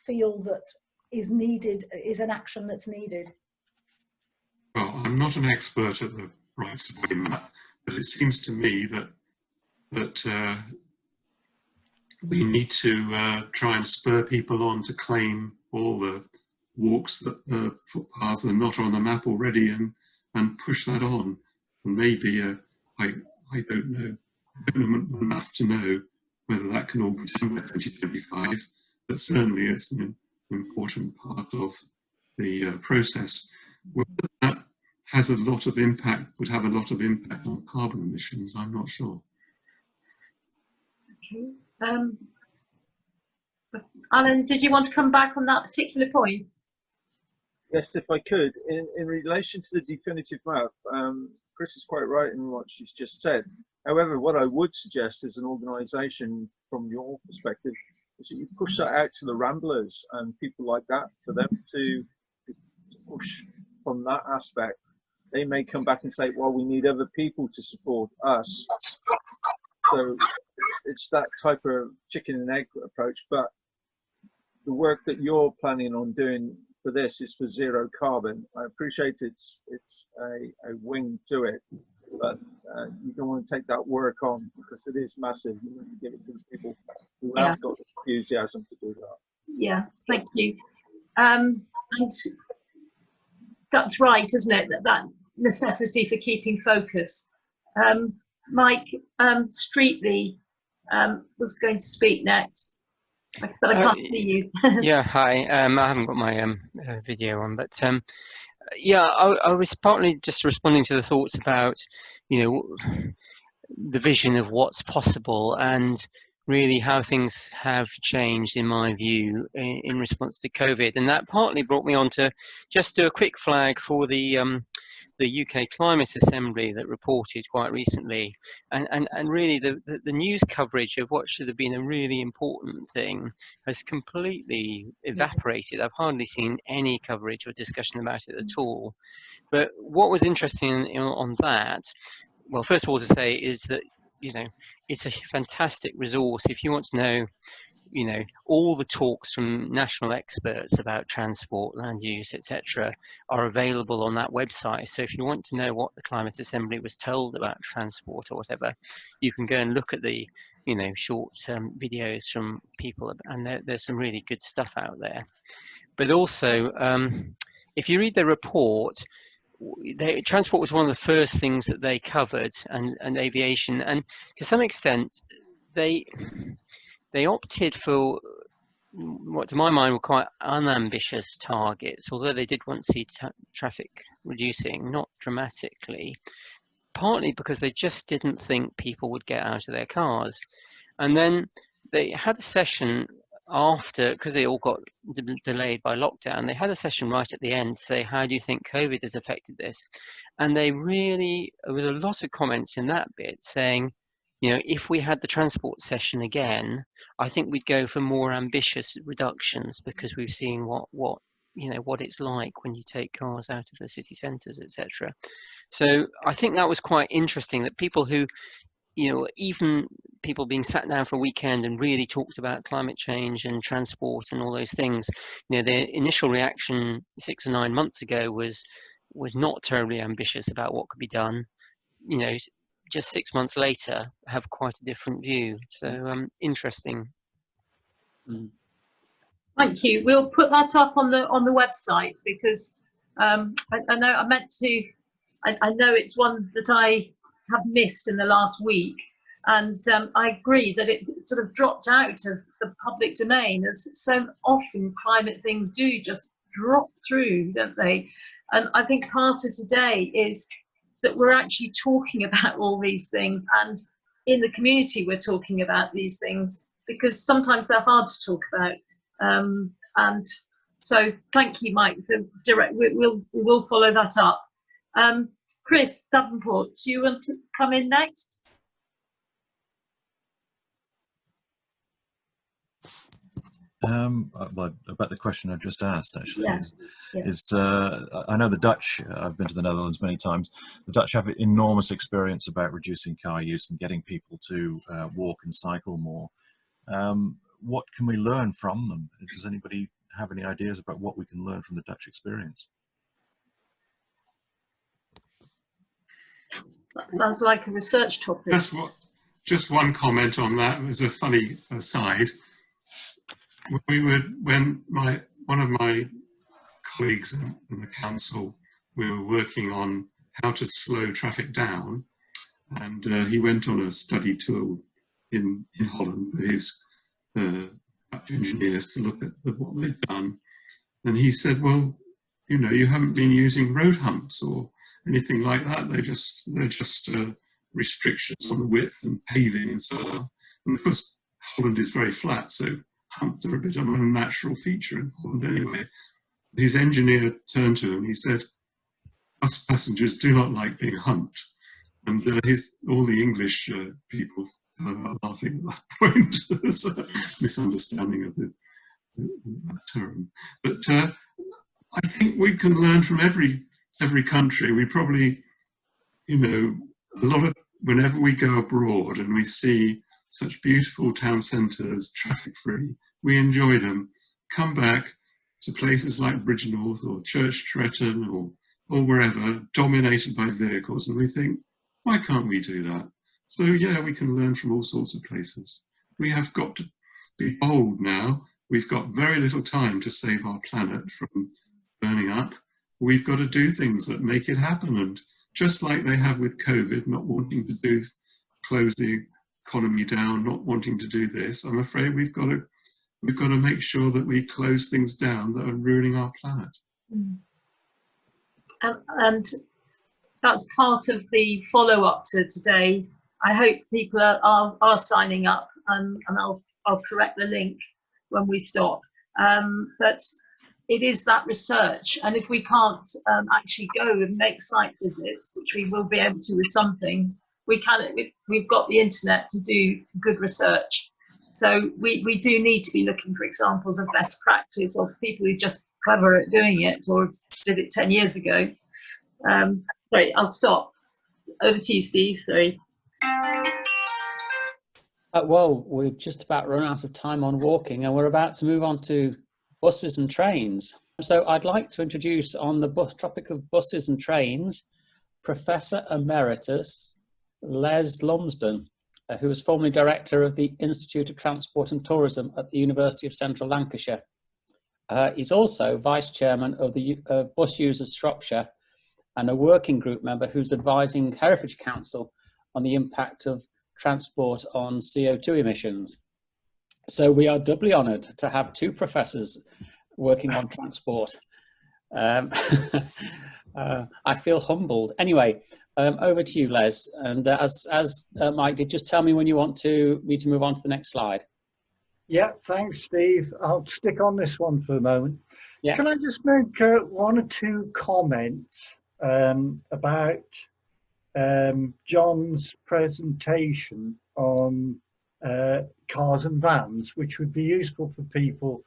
feel that is needed, is an action that's needed. Well, I'm not an expert at the rights of way map, but it seems to me that we need to try and spur people on to claim all the walks that footpaths are not on the map already, and push that on. And maybe I don't know enough to know whether that can all be done by 2025, but certainly it's an important part of the process. Whether that has a lot of impact, would have a lot of impact on carbon emissions, I'm not sure. Okay. Alan, did you want to come back on that particular point? Yes, if I could. In relation to the definitive map, Chris is quite right in what she's just said. However, what I would suggest as an organisation, from your perspective, is that you push that out to the ramblers and people like that, for them to push from that aspect. They may come back and say, well, we need other people to support us. So it's that type of chicken and egg approach. But the work that you're planning on doing for this is for zero carbon. I appreciate it's a wing to it, but you don't want to take that work on because it is massive. You need to give it to the people who have got the enthusiasm to do that. Yeah, thank you. And that's right, isn't it? That necessity for keeping focus. Mike Streetley was going to speak next, but I can't see you. Yeah, hi. I haven't got my video on, but Yeah, I was partly just responding to the thoughts about, you know, the vision of what's possible and really how things have changed, in my view, in response to COVID. And that partly brought me on to just do a quick flag for the UK Climate Assembly that reported quite recently, and really the news coverage of what should have been a really important thing has completely evaporated. I've hardly seen any coverage or discussion about it at all. But what was interesting on that, well, first of all to say is that, you know, it's a fantastic resource if you want to know, you know, all the talks from national experts about transport, land use, etc., are available on that website. So if you want to know what the Climate Assembly was told about transport or whatever, you can go and look at the, you know, short videos from people, and there's some really good stuff out there. But also, if you read the report, transport was one of the first things that they covered, and aviation, and to some extent they opted for what to my mind were quite unambitious targets, although they did want to see traffic reducing, not dramatically, partly because they just didn't think people would get out of their cars. And then they had a session after, because they all got delayed by lockdown, they had a session right at the end to say, how do you think COVID has affected this? And they really, there was a lot of comments in that bit saying, you know, if we had the transport session again, I think we'd go for more ambitious reductions, because we've seen what you know, what it's like when you take cars out of the city centres, etc. So I think that was quite interesting, that people who, you know, even people being sat down for a weekend and really talked about climate change and transport and all those things, you know, their initial reaction 6 or 9 months ago was not terribly ambitious about what could be done. You know, just 6 months later have quite a different view. So interesting. Thank you. We'll put that up on the website, because I know I meant to. I know it's one that I have missed in the last week, and I agree that it sort of dropped out of the public domain, as so often climate things do just drop through, don't they? And I think part of today is that we're actually talking about all these things, and in the community we're talking about these things, because sometimes they're hard to talk about. And so thank you, Mike, for we will follow that up. Chris Davenport, do you want to come in next? Well, about the question I just asked, actually, Yes. I know the Dutch, I've been to the Netherlands many times, the Dutch have enormous experience about reducing car use and getting people to walk and cycle more. What can we learn from them? Does anybody have any ideas about what we can learn from the Dutch experience? That sounds like a research topic. Just one comment on that as a funny aside. When one of my colleagues in the council, we were working on how to slow traffic down, and he went on a study tour in Holland with his engineers to look at what they'd done. And he said, well, you know, you haven't been using road humps or anything like that. They're just restrictions on the width and paving and so on. And of course, Holland is very flat, so humps are a bit of a natural feature in Holland anyway. His engineer turned to him, he said, us passengers do not like being humped. And all the English people were laughing at that point. There's a misunderstanding of that term. But I think we can learn from every country. We probably, you know, whenever we go abroad and we see such beautiful town centres, traffic-free, we enjoy them. Come back to places like Bridgnorth or Church Tretton or wherever, dominated by vehicles, and we think, why can't we do that? So yeah, we can learn from all sorts of places. We have got to be bold now. We've got very little time to save our planet from burning up. We've got to do things that make it happen. And just like they have with COVID, not wanting to close the economy down, not wanting to do this, I'm afraid we've got to make sure that we close things down that are ruining our planet. And that's part of the follow-up to today. I hope people are signing up, and I'll correct the link when we stop. But it is that research, and if we can't actually go and make site visits, which we will be able to with some things, we've got the internet to do good research. So we do need to be looking for examples of best practice, or people who are just clever at doing it or did it 10 years ago. Sorry, I'll stop. Over to you, Steve. Sorry. Well, we've just about run out of time on walking, and we're about to move on to buses and trains. So I'd like to introduce, on the topic of buses and trains, Professor Emeritus Les Lumsden, who was formerly director of the Institute of Transport and Tourism at the University of Central Lancashire. He's also vice chairman of the Bus Users Shropshire, and a working group member who's advising Herefordshire Council on the impact of transport on CO2 emissions. So we are doubly honoured to have two professors working on transport. I feel humbled. Anyway, over to you, Les. And as Mike did, just tell me when you want me to move on to the next slide. Yeah, thanks, Steve. I'll stick on this one for a moment. Yeah. Can I just make one or two comments about John's presentation on cars and vans, which would be useful for people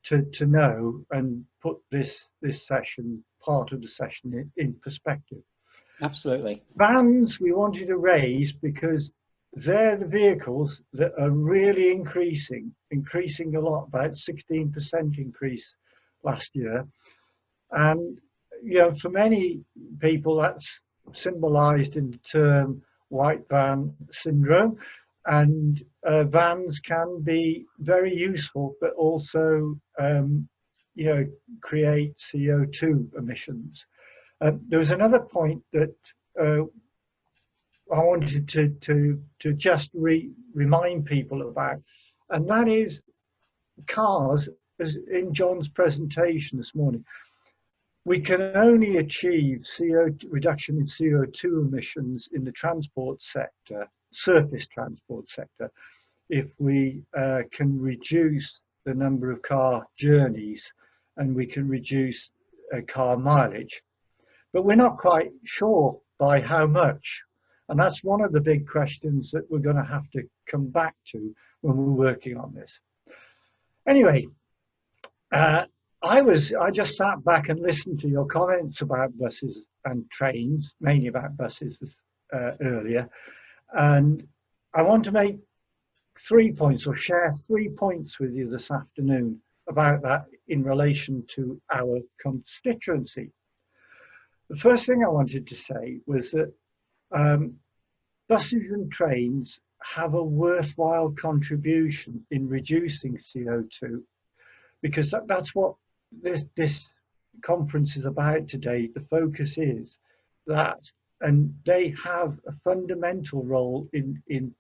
to know and put this session, part of the session, in perspective. Absolutely. Vans we wanted to raise because they're the vehicles that are really increasing a lot, about 16% increase last year. And, you know, for many people, that's symbolized in the term white van syndrome. And vans can be very useful, but also, you know, create CO2 emissions. There was another point that I wanted to just remind people about, and that is cars, as in John's presentation this morning. We can only achieve reduction in CO2 emissions in the transport sector, surface transport sector, if we can reduce the number of car journeys and we can reduce car mileage. But we're not quite sure by how much. And that's one of the big questions that we're going to have to come back to when we're working on this. Anyway, I just sat back and listened to your comments about buses and trains, mainly about buses earlier. And I want to make 3 points, or share 3 points with you this afternoon about that in relation to our constituency. The first thing I wanted to say was that buses and trains have a worthwhile contribution in reducing CO2, because that's what this conference is about today. The focus is that, and they have a fundamental role in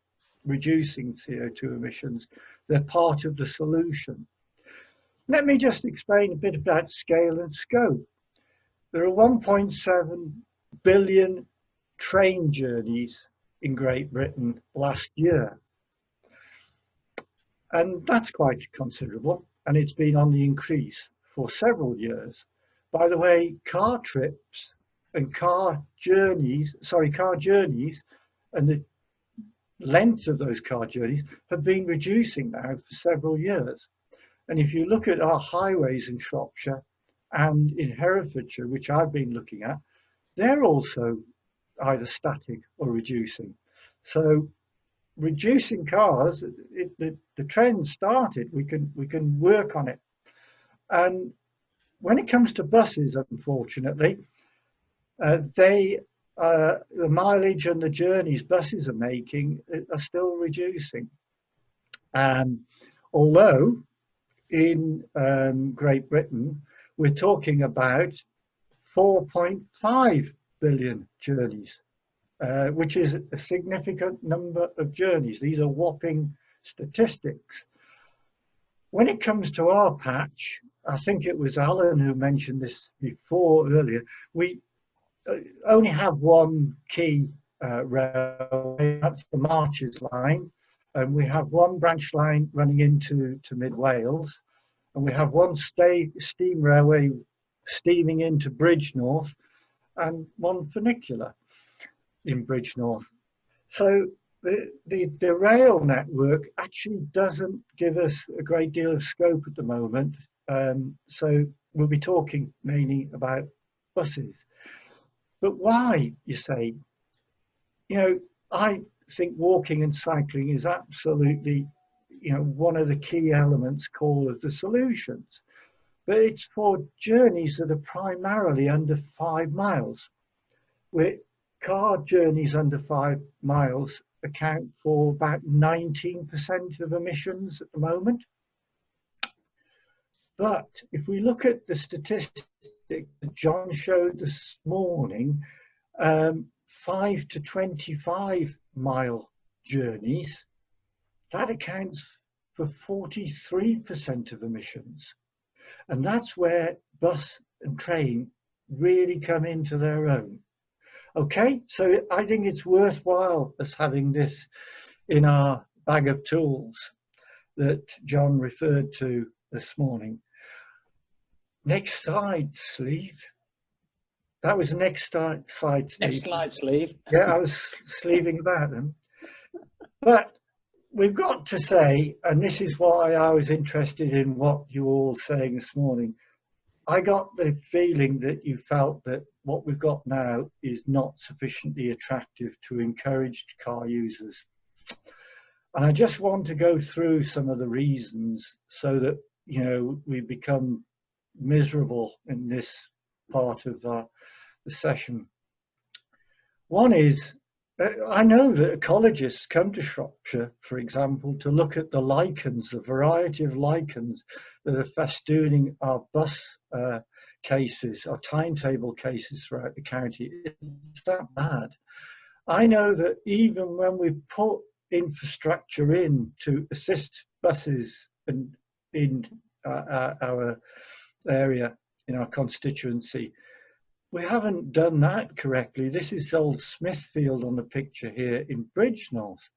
reducing CO2 emissions. They're part of the solution. Let me just explain a bit about scale and scope. There are 1.7 billion train journeys in Great Britain last year. And that's quite considerable, and it's been on the increase for several years. By the way, car trips and car journeys and the length of those car journeys have been reducing now for several years. And if you look at our highways in Shropshire and in Herefordshire, which I've been looking at, they're also either static or reducing. So reducing cars, the trend started. We can work on it. And when it comes to buses, unfortunately, the mileage and the journeys buses are making are still reducing. Although in Great Britain, we're talking about 4.5 billion journeys, which is a significant number of journeys. These are whopping statistics. When it comes to our patch, I think it was Alan who mentioned this before earlier, we only have one key railway, that's the Marches line, and we have one branch line running into Mid Wales, and we have one steam railway steaming into Bridgnorth, and one funicular in Bridgnorth. So the rail network actually doesn't give us a great deal of scope at the moment. So we'll be talking mainly about buses. But why, you say? You know, I think walking and cycling is absolutely, you know, one of the key elements called as the solutions. But it's for journeys that are primarily under 5 miles. Where car journeys under 5 miles account for about 19% of emissions at the moment. But if we look at the statistic that John showed this morning, 5 to 25 mile journeys, that accounts for 43% of emissions. And that's where bus and train really come into their own. Okay, so I think it's worthwhile us having this in our bag of tools that John referred to this morning. Next slide, Sleeve. That was the next slide, Sleeve. Next slide, Sleeve. Yeah, I was sleeving about them. But we've got to say, and this is why I was interested in what you were all saying this morning, I got the feeling that you felt that what we've got now is not sufficiently attractive to encourage car users. And I just want to go through some of the reasons so that, you know, we become miserable in this part of the session. One is, I know that ecologists come to Shropshire, for example, to look at the lichens, the variety of lichens that are festooning our bus cases, our timetable cases throughout the county. It's that bad. I know that even when we put infrastructure in to assist buses in our area, in our constituency, we haven't done that correctly. This is old Smithfield on the picture here in Bridgnorth,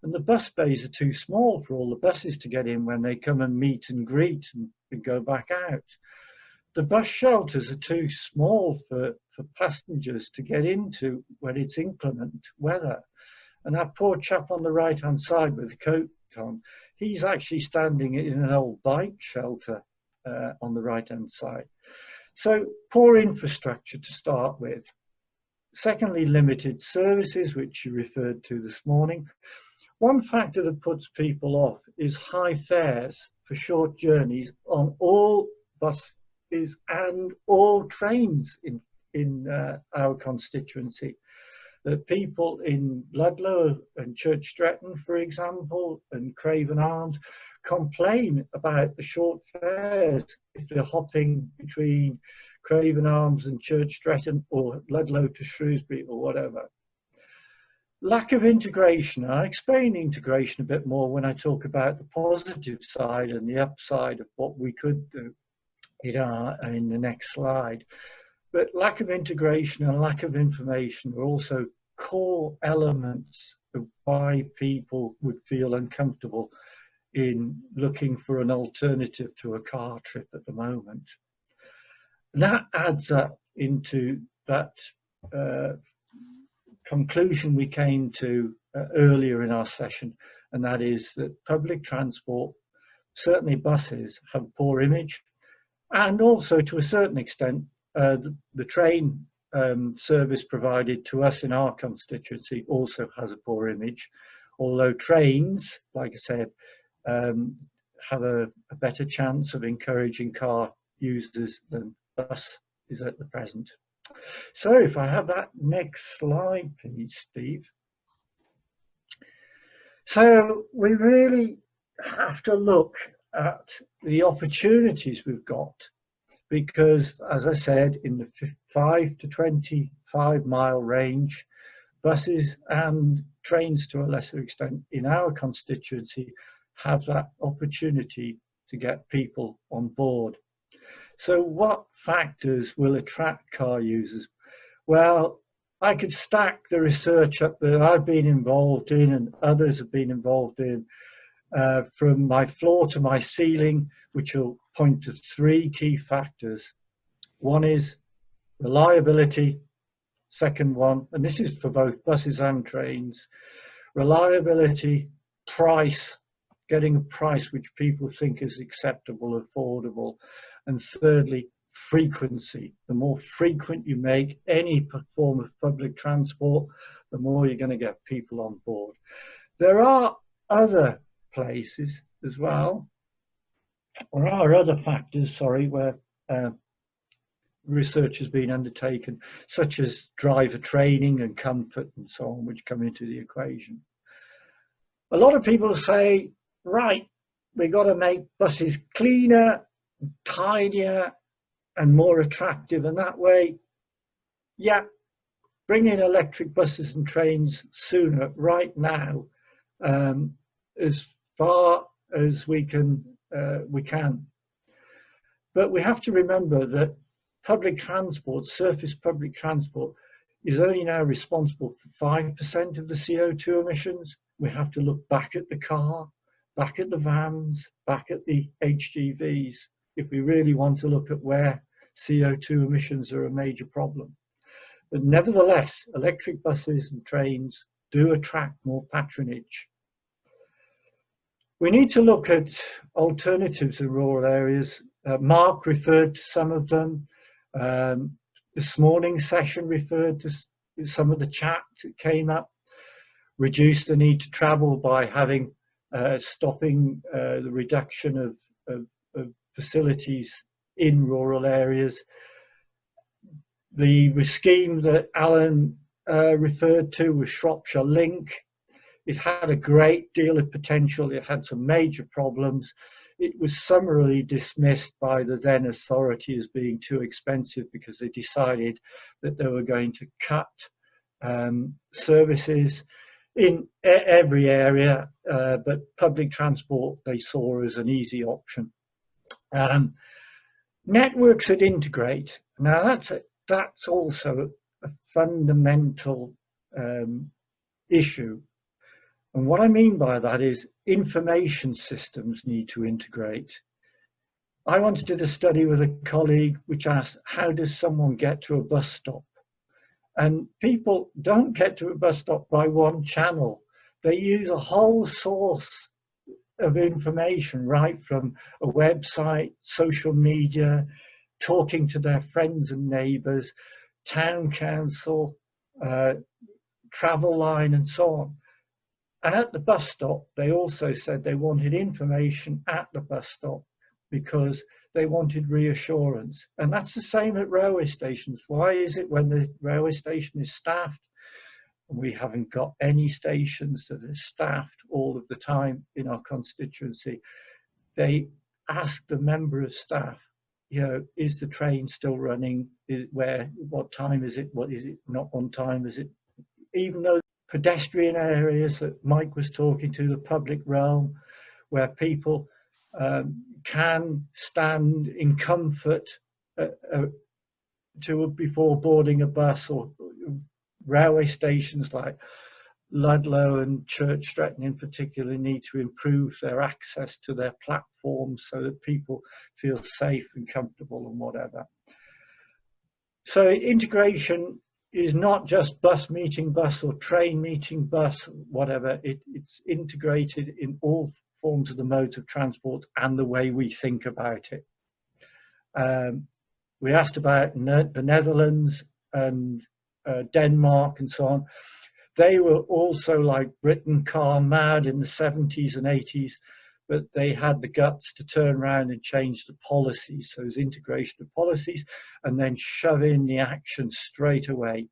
and the bus bays are too small for all the buses to get in when they come and meet and greet and go back out. The bus shelters are too small for passengers to get into when it's inclement weather. And that poor chap on the right-hand side with the coat on, he's actually standing in an old bike shelter on the right-hand side. So poor infrastructure to start with. Secondly, limited services, which you referred to this morning. One factor that puts people off is high fares for short journeys on all buses and all trains in our constituency. The people in Ludlow and Church Stretton, for example, and Craven Arms complain about the short fares if they're hopping between Craven Arms and Church Stretton or Ludlow to Shrewsbury or whatever. Lack of integration. I'll explain integration a bit more when I talk about the positive side and the upside of what we could do in the next slide. But lack of integration and lack of information are also core elements of why people would feel uncomfortable in looking for an alternative to a car trip at the moment. And that adds up into that conclusion we came to earlier in our session, and that is that public transport, certainly buses, have poor image, and also to a certain extent the train service provided to us in our constituency also has a poor image, although trains, like I said, have a better chance of encouraging car users than bus is at the present. So if I have that next slide, please, Steve. So we really have to look at the opportunities we've got, because, as I said, in the 5 to 25 mile range, buses and trains to a lesser extent in our constituency have that opportunity to get people on board. So what factors will attract car users? Well, I could stack the research up that I've been involved in and others have been involved in, from my floor to my ceiling, which will point to 3 key factors. One is reliability. Second one, and this is for both buses and trains, reliability, price, getting a price which people think is acceptable, affordable. And thirdly, frequency. The more frequent you make any form of public transport, the more you're going to get people on board. There are other places as well. There are other factors, sorry, where research has been undertaken, such as driver training and comfort and so on, which come into the equation. A lot of people say, right, we've got to make buses cleaner, tidier, and more attractive. And that way, yeah, bring in electric buses and trains sooner, right now, as far as we can. But we have to remember that public transport, surface public transport, is only now responsible for 5% of the CO2 emissions. We have to look back at the car, back at the vans, back at the HGVs, if we really want to look at where CO2 emissions are a major problem. But nevertheless, electric buses and trains do attract more patronage. We need to look at alternatives in rural areas. Mark referred to some of them. This morning's session referred to some of the chat that came up. Reduce the need to travel by having stopping the reduction of facilities in rural areas. The scheme that Alan referred to was Shropshire Link. It had a great deal of potential. It had some major problems. It was summarily dismissed by the then authority as being too expensive because they decided that they were going to cut services in every area, but public transport they saw as an easy option. Networks that integrate. Now that's also a fundamental issue. And what I mean by that is information systems need to integrate. I once did a study with a colleague which asked, how does someone get to a bus stop? And people don't get to a bus stop by one channel. They use a whole source of information, right from a website, social media, talking to their friends and neighbours, town council, travel line and so on. And at the bus stop, they also said they wanted information at the bus stop because they wanted reassurance. And that's the same at railway stations. Why is it when the railway station is staffed, and we haven't got any stations that are staffed all of the time in our constituency, they ask the member of staff, you know, is the train still running? What time is it? What is it not on time? Is it, even though pedestrian areas that Mike was talking to, the public realm, where people can stand in comfort before boarding a bus, or railway stations like Ludlow and Church Stretton in particular need to improve their access to their platforms so that people feel safe and comfortable and whatever. So integration is not just bus meeting bus or train meeting bus, whatever. It's integrated in all forms of the modes of transport and the way we think about it. We asked about the Netherlands and Denmark and so on. They were also, like Britain, car mad in the 70s and 80s, but they had the guts to turn around and change the policies. So it was integration of policies and then shove in the action straight away.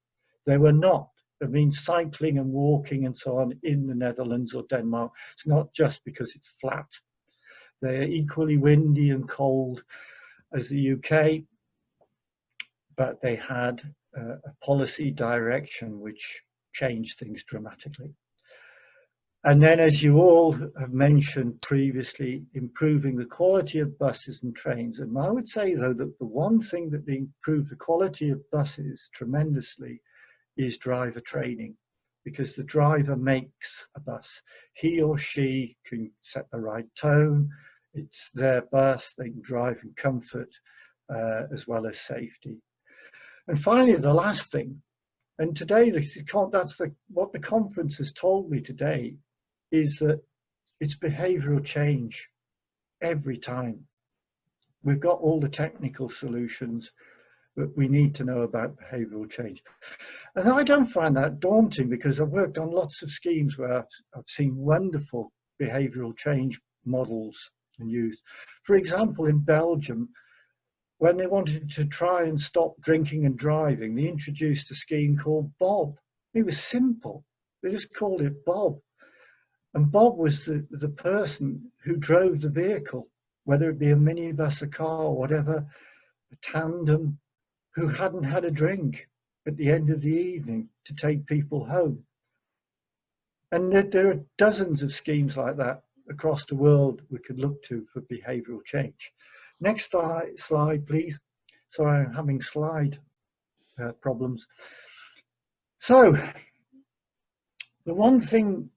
They were not. I mean, cycling and walking and so on in the Netherlands or Denmark, it's not just because it's flat. They're equally windy and cold as the UK, but they had a policy direction which changed things dramatically. And then, as you all have mentioned previously, improving the quality of buses and trains. And I would say, though, that the one thing that improved the quality of buses tremendously is driver training, because the driver makes a bus. He or she can set the right tone. It's their bus. They can drive in comfort as well as safety. And finally, the last thing, and today that's what the conference has told me today, is that it's behavioural change every time. We've got all the technical solutions, but we need to know about behavioural change. And I don't find that daunting, because I've worked on lots of schemes where I've seen wonderful behavioural change models and used. For example, in Belgium, when they wanted to try and stop drinking and driving, they introduced a scheme called Bob. It was simple. They just called it Bob. And Bob was the person who drove the vehicle, whether it be a minibus, a car, or whatever, a tandem, who hadn't had a drink at the end of the evening to take people home. And there are dozens of schemes like that across the world we could look to for behavioural change. Next slide, please. Sorry, I'm having slide problems. So, the one thing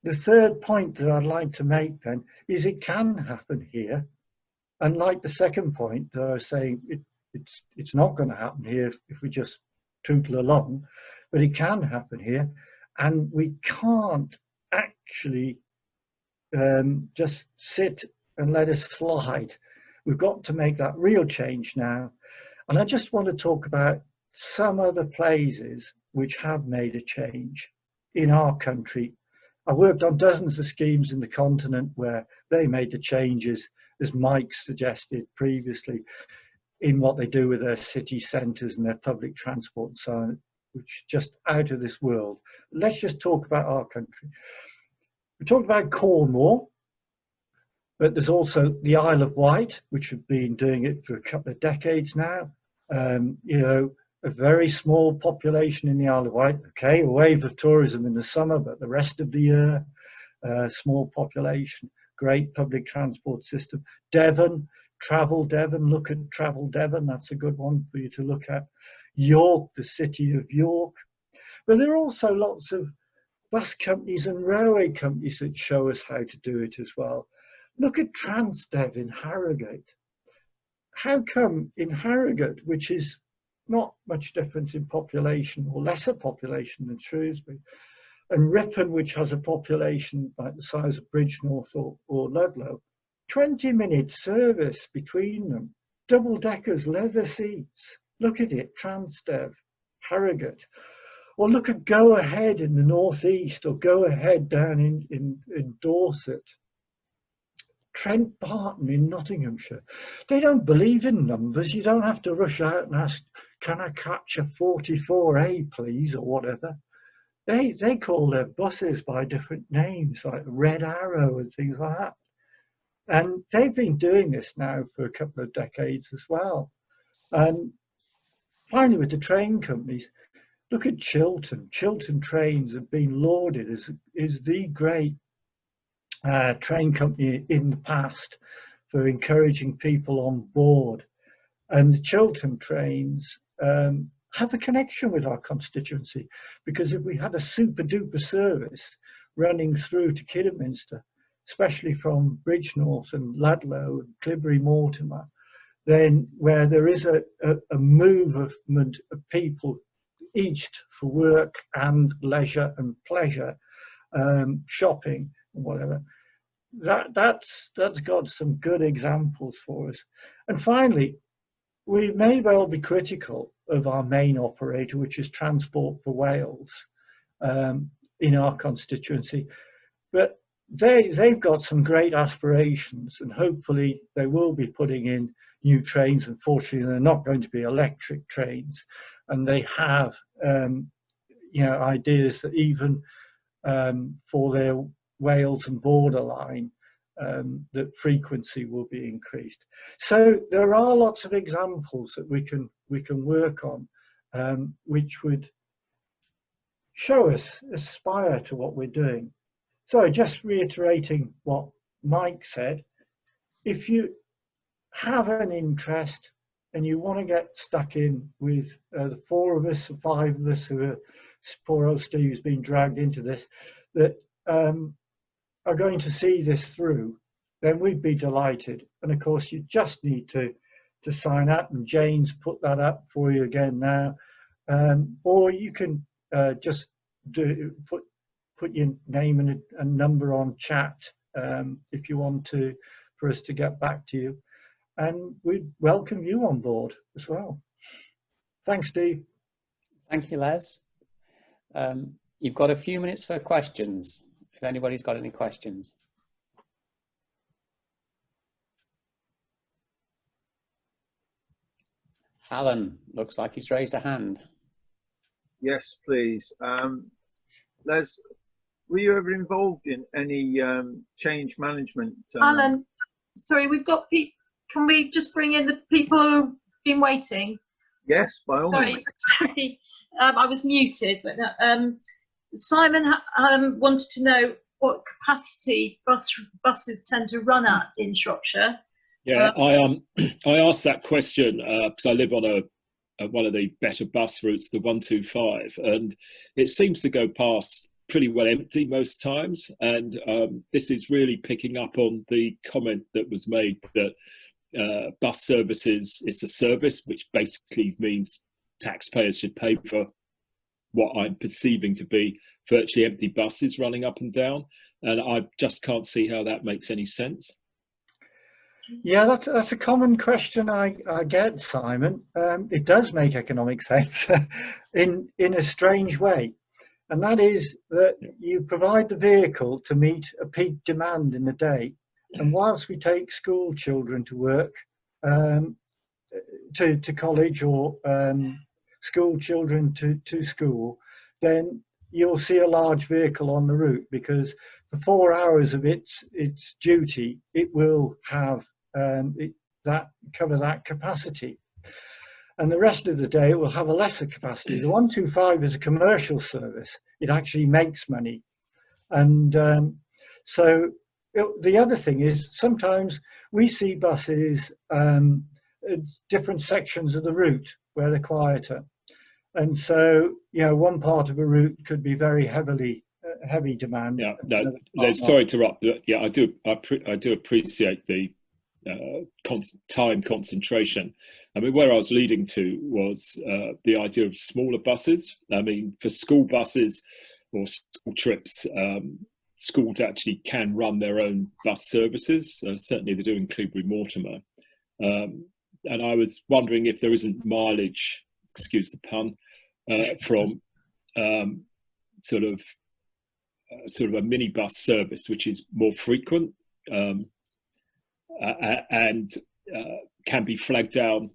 the third point that I'd like to make then is it can happen here. And like the second point that I was saying, it's not going to happen here if we just tootle along, but it can happen here. And we can't actually just sit and let us slide. We've got to make that real change now. And I just want to talk about some other places which have made a change in our country. I worked on dozens of schemes in the continent where they made the changes, as Mike suggested previously, in what they do with their city centres and their public transport and so on, which is just out of this world. Let's just talk about our country. We talked about Cornwall, but there's also the Isle of Wight, which have been doing it for a couple of decades now. You know, a very small population in the Isle of Wight. Okay, a wave of tourism in the summer, but the rest of the year, small population, great public transport system. Devon, Travel Devon, look at Travel Devon, that's a good one for you to look at. York, the city of York. But there are also lots of bus companies and railway companies that show us how to do it as well. Look at Transdev in Harrogate. How come in Harrogate, which is not much different in population or lesser population than Shrewsbury, and Ripon, which has a population like the size of Bridgnorth or Ludlow, 20-minute service between them, double deckers, leather seats. Look at it, Transdev, Harrogate. Or look at Go Ahead in the northeast, or Go Ahead down in Dorset. Trent Barton in Nottinghamshire. They don't believe in numbers. You don't have to rush out and ask, can I catch a 44A, please, or whatever. They call their buses by different names, like Red Arrow and things like that. And they've been doing this now for a couple of decades as well. And finally, with the train companies, look at Chiltern. Chiltern Trains have been lauded as the great train company in the past for encouraging people on board. And the Chiltern Trains have a connection with our constituency, because if we had a super duper service running through to Kidderminster, especially from Bridgnorth and Ludlow and Clibbury Mortimer, then where there is a movement of people east for work and leisure and pleasure, shopping and whatever, that's got some good examples for us. And finally, we may well be critical of our main operator, which is Transport for Wales, in our constituency, but they've got some great aspirations, and hopefully they will be putting in new trains. Unfortunately, they're not going to be electric trains, and they have ideas that even for their Wales and borderline, that frequency will be increased. So there are lots of examples that we can work on, which would show us, aspire to what we're doing. So just reiterating what Mike said, if you have an interest and you want to get stuck in with the 4 of us, 5 of us who are, poor old Steve's been dragged into this, that are going to see this through, then we'd be delighted. And of course, you just need to sign up, and Jane's put that up for you again now. Or you can just put your name and a number on chat if you want for us to get back to you. And we'd welcome you on board as well. Thanks, Steve. Thank you, Les. You've got a few minutes for questions, if anybody's got any questions. Alan, looks like he's raised a hand. Yes, please. Les, were you ever involved in any change management? Alan, sorry, we've got people. Can we just bring in the people who've been waiting? Yes, by all means. Sorry, I was muted, but Simon wanted to know what capacity buses tend to run at in Shropshire. Yeah, I asked that question because I live on one of the better bus routes, the 125, and it seems to go past pretty well empty most times. And this is really picking up on the comment that was made that bus services, it's a service, which basically means taxpayers should pay for what I'm perceiving to be virtually empty buses running up and down. And I just can't see how that makes any sense. Yeah, that's a common question I get, Simon. It does make economic sense in a strange way. And that is that you provide the vehicle to meet a peak demand in the day. And whilst we take school children to work, to college, or school children to school, then you'll see a large vehicle on the route, because for 4 hours of its duty, it will have cover that capacity. And the rest of the day, it will have a lesser capacity. The 125 is a commercial service. It actually makes money. And so the other thing is, sometimes we see buses at different sections of the route where they're quieter. And so, one part of a route could be very heavy demand. Yeah, no, Les, sorry to interrupt, but yeah, I do appreciate the time concentration. I mean, where I was leading to was the idea of smaller buses. I mean, for school buses or school trips, schools actually can run their own bus services. Certainly they do in Cleobury-Mortimer. And I was wondering if there isn't mileage, excuse the pun, from sort of a minibus service, which is more frequent and can be flagged down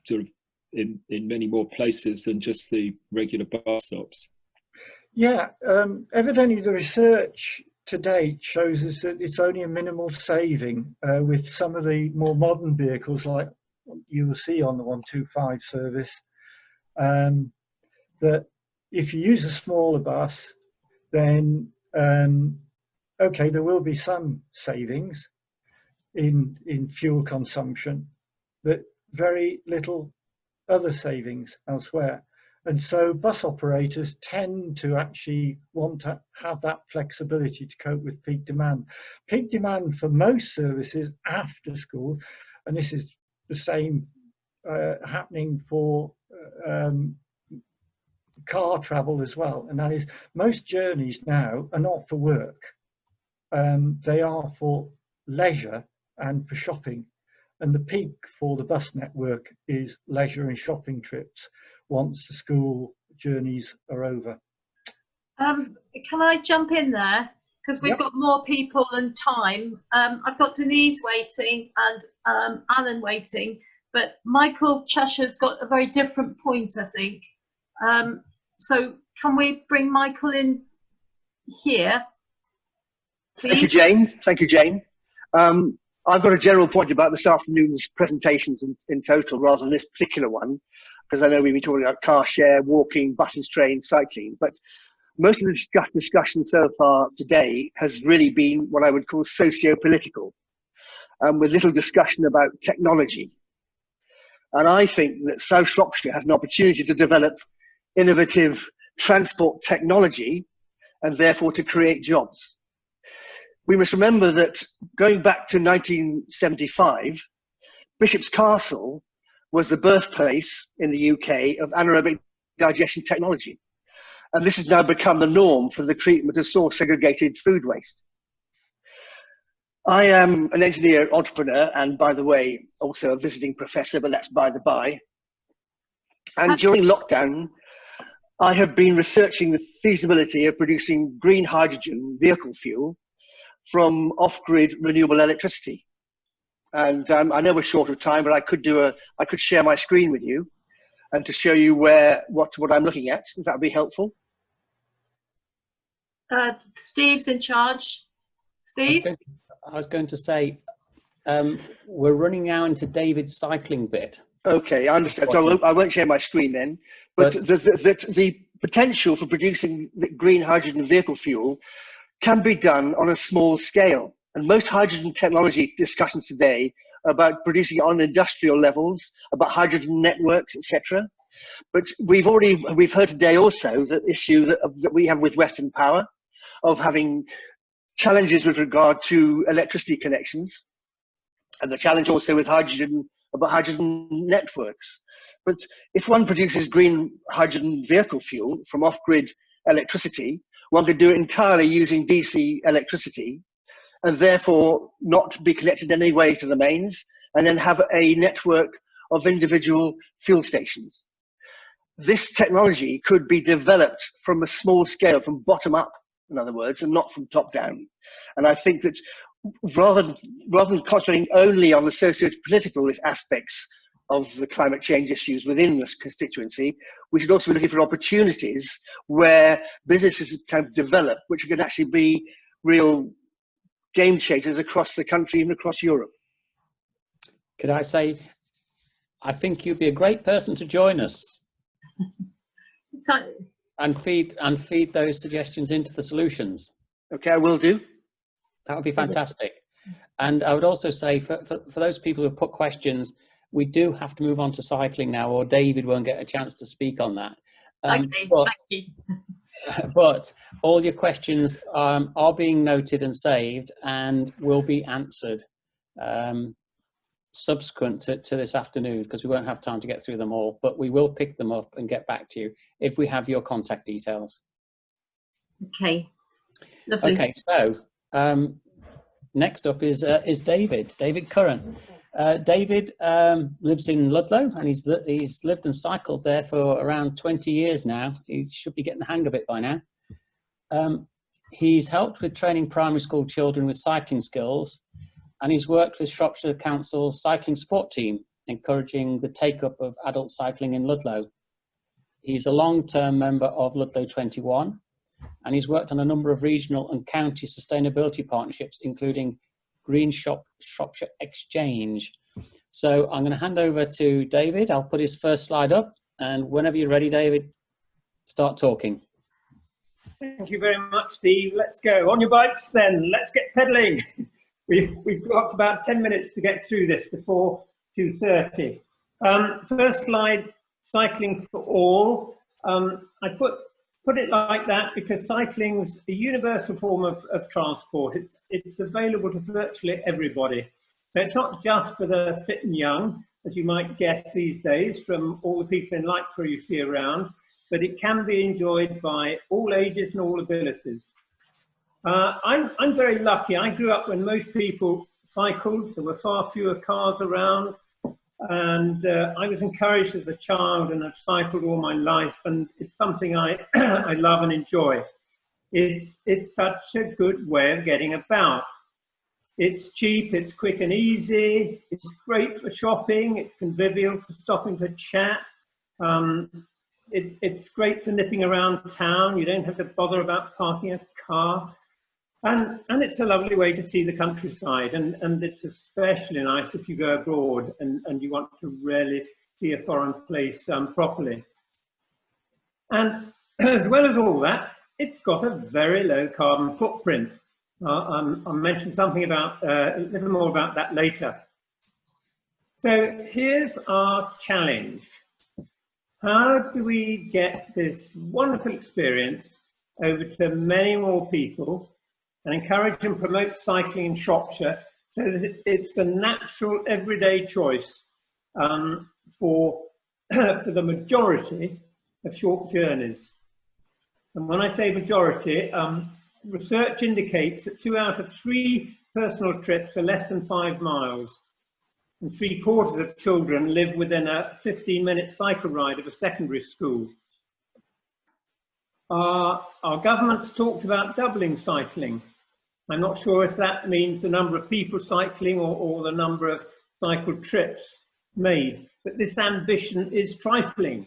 sort of in many more places than just the regular bus stops. Yeah, evidently the research to date shows us that it's only a minimal saving with some of the more modern vehicles, like you will see on the 125 service, that if you use a smaller bus, then okay, there will be some savings in fuel consumption, but very little other savings elsewhere. And so bus operators tend to actually want to have that flexibility to cope with peak demand. Peak demand for most services after school, and this is the same happening for car travel as well, and that is most journeys now are not for work. They are for leisure and for shopping. And the peak for the bus network is leisure and shopping trips once the school journeys are over. Can I jump in there? Because we've got more people and time. I've got Denise waiting and Alan waiting, but Michael Cheshire's got a very different point, I think. So can we bring Michael in here, please? Thank you, Jane. Thank you, Jane. I've got a general point about this afternoon's presentations in total, rather than this particular one, because I know we've been talking about car share, walking, buses, trains, cycling. But most of the discussion so far today has really been what I would call socio-political, with little discussion about technology. And I think that South Shropshire has an opportunity to develop innovative transport technology and therefore to create jobs. We must remember that going back to 1975, Bishop's Castle was the birthplace in the UK of anaerobic digestion technology. And this has now become the norm for the treatment of source segregated food waste. I am an engineer entrepreneur, and by the way, also a visiting professor, but that's by the by. And during lockdown, I have been researching the feasibility of producing green hydrogen vehicle fuel from off-grid renewable electricity. And I know we're short of time, but I could share my screen with you and to show you what I'm looking at, if that would be helpful. Steve's in charge. Steve? I was going to say, we're running now into David's cycling bit. Okay, I understand. So I won't share my screen then. But the potential for producing the green hydrogen vehicle fuel can be done on a small scale. And most hydrogen technology discussions today are about producing it on industrial levels, about hydrogen networks, etc. But we've heard today also the issue that we have with Western Power of having challenges with regard to electricity connections, and the challenge also with hydrogen, about hydrogen networks. But if one produces green hydrogen vehicle fuel from off-grid electricity, one could do it entirely using DC electricity and therefore not be connected in any way to the mains, and then have a network of individual fuel stations. This technology could be developed from a small scale, from bottom up, in other words, and not from top down. And I think that rather than concentrating only on the socio-political aspects of the climate change issues within this constituency, we should also be looking for opportunities where businesses can develop, which can actually be real game changers across the country and across Europe. Could I say, I think you'd be a great person to join us and feed those suggestions into the solutions. Okay, I will do. That would be fantastic. And I would also say, for those people who put questions, we do have to move on to cycling now, or David won't get a chance to speak on that. Okay, thank you. But all your questions are being noted and saved and will be answered subsequent to this afternoon, because we won't have time to get through them all, but we will pick them up and get back to you if we have your contact details. Okay. Lovely. Okay, so next up is David Curran. David lives in Ludlow, and he's lived and cycled there for around 20 years now. He should be getting the hang of it by now. He's helped with training primary school children with cycling skills, and he's worked with Shropshire Council's cycling sport team, encouraging the take-up of adult cycling in Ludlow. He's a long-term member of Ludlow 21, and he's worked on a number of regional and county sustainability partnerships, including Green Shropshire Exchange. So I'm going to hand over to David. I'll put his first slide up, and whenever you're ready, David, start talking. Thank you very much, Steve. Let's go. On your bikes then, let's get pedaling. We've got about 10 minutes to get through this before 2:30. First slide, cycling for all. I put it like that because cycling's a universal form of transport. It's available to virtually everybody. So it's not just for the fit and young, as you might guess these days from all the people in Lycra you see around, but it can be enjoyed by all ages and all abilities. I'm very lucky. I grew up when most people cycled. There were far fewer cars around. And I was encouraged as a child, and I've cycled all my life, and it's something I I love and enjoy. It's such a good way of getting about. It's cheap, it's quick and easy, it's great for shopping, it's convivial for stopping to chat. It's great for nipping around town. You don't have to bother about parking a car. And it's a lovely way to see the countryside, and it's especially nice if you go abroad and you want to really see a foreign place properly. And as well as all that, it's got a very low carbon footprint. I'll mention something about a little more about that later. So here's our challenge. How do we get this wonderful experience over to many more people and encourage and promote cycling in Shropshire so that it's a natural everyday choice for the majority of short journeys? And when I say majority, research indicates that 2 out of 3 personal trips are less than 5 miles. And 3/4 of children live within a 15-minute cycle ride of a secondary school. Our government's talked about doubling cycling. I'm not sure if that means the number of people cycling or the number of cycle trips made, but this ambition is trifling.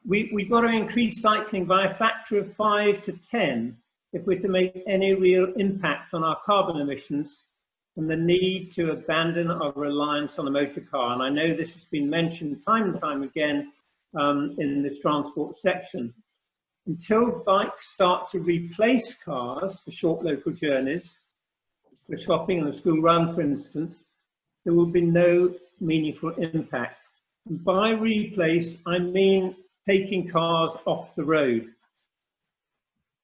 We've got to increase cycling by a factor of 5 to 10 if we're to make any real impact on our carbon emissions and the need to abandon our reliance on the motor car. And I know this has been mentioned time and time again in this transport section. Until bikes start to replace cars for short local journeys, for shopping and a school run, for instance, there will be no meaningful impact. And by replace, I mean taking cars off the road.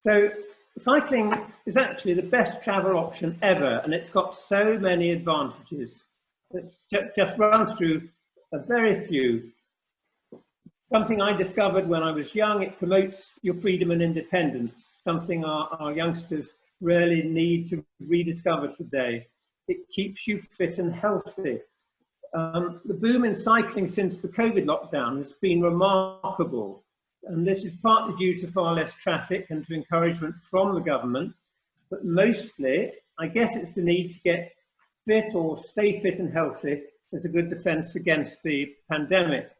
So cycling is actually the best travel option ever, and it's got so many advantages. Let's just run through a very few. Something I discovered when I was young: it promotes your freedom and independence, something our youngsters really need to rediscover today. It keeps you fit and healthy. The boom in cycling since the COVID lockdown has been remarkable. And this is partly due to far less traffic and to encouragement from the government, but mostly, I guess it's the need to get fit or stay fit and healthy as a good defense against the pandemic.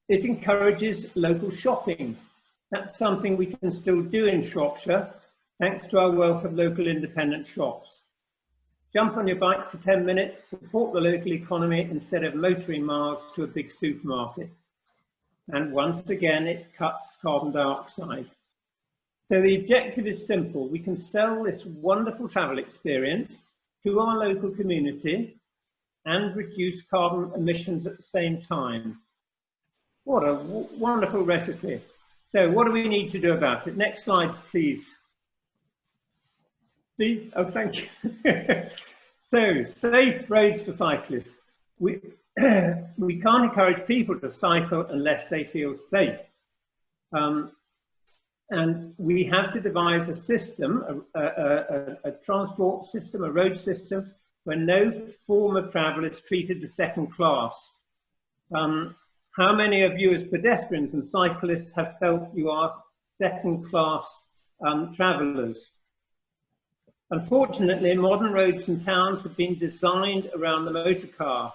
It encourages local shopping. That's something we can still do in Shropshire, thanks to our wealth of local independent shops. Jump on your bike for 10 minutes, support the local economy instead of motoring miles to a big supermarket. And once again, it cuts carbon dioxide. So the objective is simple. We can sell this wonderful travel experience to our local community and reduce carbon emissions at the same time. What a wonderful recipe. So what do we need to do about it? Next slide, please. Steve? Oh, thank you. So, safe roads for cyclists. We can't encourage people to cycle unless they feel safe. And we have to devise a system, a transport system, a road system, where no form of travel is treated as second class. How many of you as pedestrians and cyclists have felt you are second class travellers? Unfortunately, modern roads and towns have been designed around the motor car,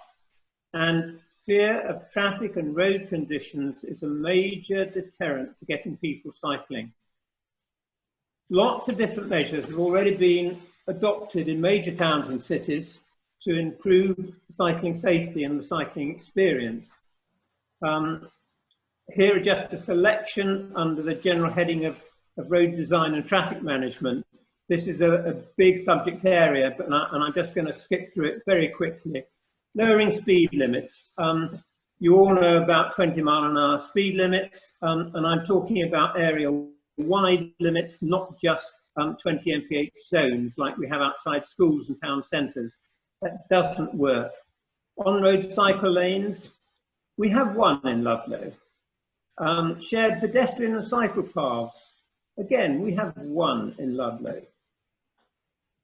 and fear of traffic and road conditions is a major deterrent to getting people cycling. Lots of different measures have already been adopted in major towns and cities to improve cycling safety and the cycling experience. Here are just a selection under the general heading of road design and traffic management. This is a big subject area, and I'm just going to skip through it very quickly. Lowering speed limits. You all know about 20-mile-an-hour speed limits, and I'm talking about area-wide limits, not just 20 mph zones like we have outside schools and town centres. That doesn't work. On-road cycle lanes, we have one in Ludlow. Shared pedestrian and cycle paths, again, we have one in Ludlow.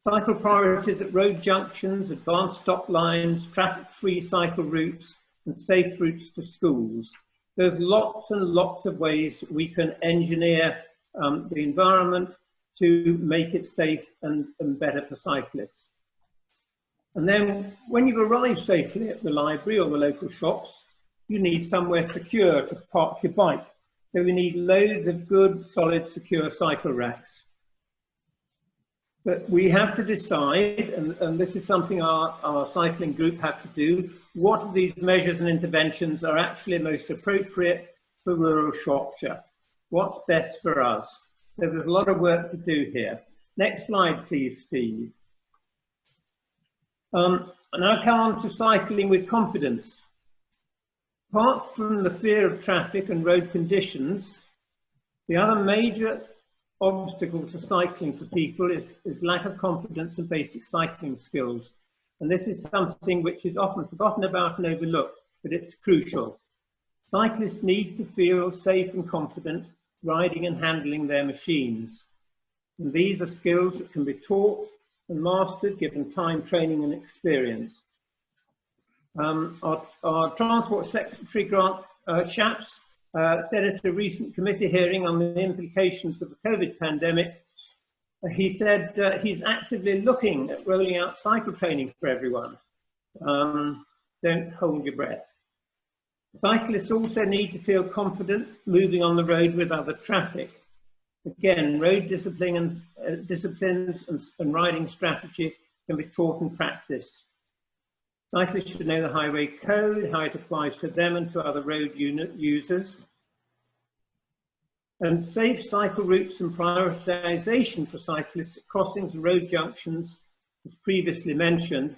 Cycle priorities at road junctions, advanced stop lines, traffic-free cycle routes, and safe routes to schools. There's lots and lots of ways we can engineer the environment to make it safe and better for cyclists. And then when you've arrived safely at the library or the local shops, you need somewhere secure to park your bike. So we need loads of good, solid, secure cycle racks. But we have to decide, and this is something our cycling group have to do, what of these measures and interventions are actually most appropriate for rural Shropshire. What's best for us? So there's a lot of work to do here. Next slide, please, Steve. And now come on to cycling with confidence. Apart from the fear of traffic and road conditions, the other major obstacle to cycling for people is lack of confidence and basic cycling skills. And this is something which is often forgotten about and overlooked, but it's crucial. Cyclists need to feel safe and confident riding and handling their machines. And these are skills that can be taught and mastered given time, training and experience. Our Transport Secretary, Grant Shapps, said at a recent committee hearing on the implications of the COVID pandemic, he said he's actively looking at rolling out cycle training for everyone. Don't hold your breath. Cyclists also need to feel confident moving on the road with other traffic. Again, road disciplines and riding strategy can be taught and practiced. Cyclists should know the highway code, how it applies to them and to other road users. And safe cycle routes and prioritization for cyclists at crossings and road junctions, as previously mentioned,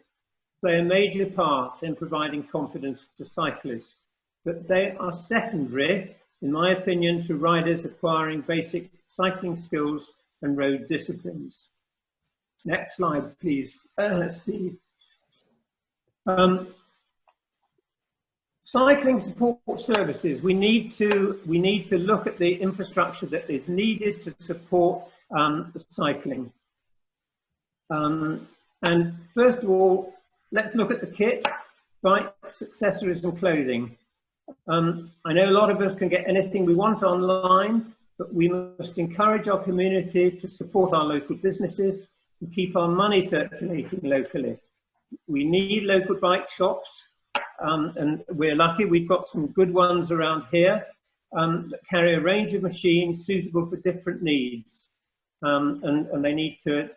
play a major part in providing confidence to cyclists. But they are secondary, in my opinion, to riders acquiring basic cycling skills and road disciplines. Next slide, please, Steve. Cycling support services. We need to look at the infrastructure that is needed to support cycling. And first of all, let's look at the kit, bikes, accessories, and clothing. I know a lot of us can get anything we want online, but we must encourage our community to support our local businesses and keep our money circulating locally. We need local bike shops, and we're lucky we've got some good ones around here that carry a range of machines suitable for different needs, and they need to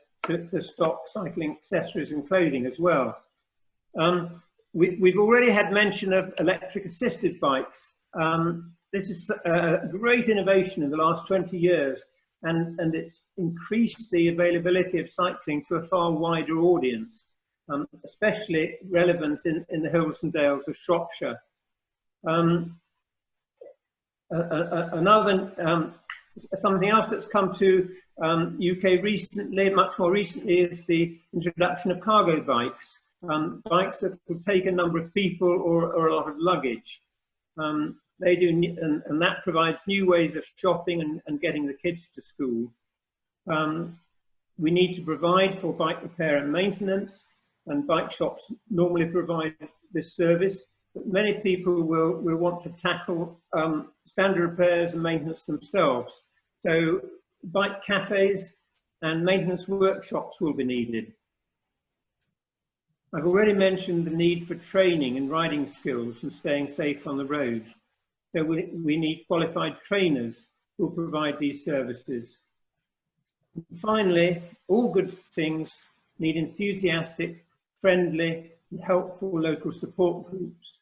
stock cycling accessories and clothing as well. We've already had mention of electric assisted bikes. This is a great innovation in the last 20 years, and it's increased the availability of cycling to a far wider audience, especially relevant in the hills and dales of Shropshire. Something else that's come to UK recently, much more recently, is the introduction of cargo bikes. Bikes that could take a number of people or a lot of luggage. They do, and that provides new ways of shopping and getting the kids to school. We need to provide for bike repair and maintenance, and bike shops normally provide this service, but many people will want to tackle standard repairs and maintenance themselves. So bike cafes and maintenance workshops will be needed. I've already mentioned the need for training in riding skills and staying safe on the road. So we need qualified trainers who will provide these services. And finally, all good things need enthusiastic, friendly, and helpful local support groups.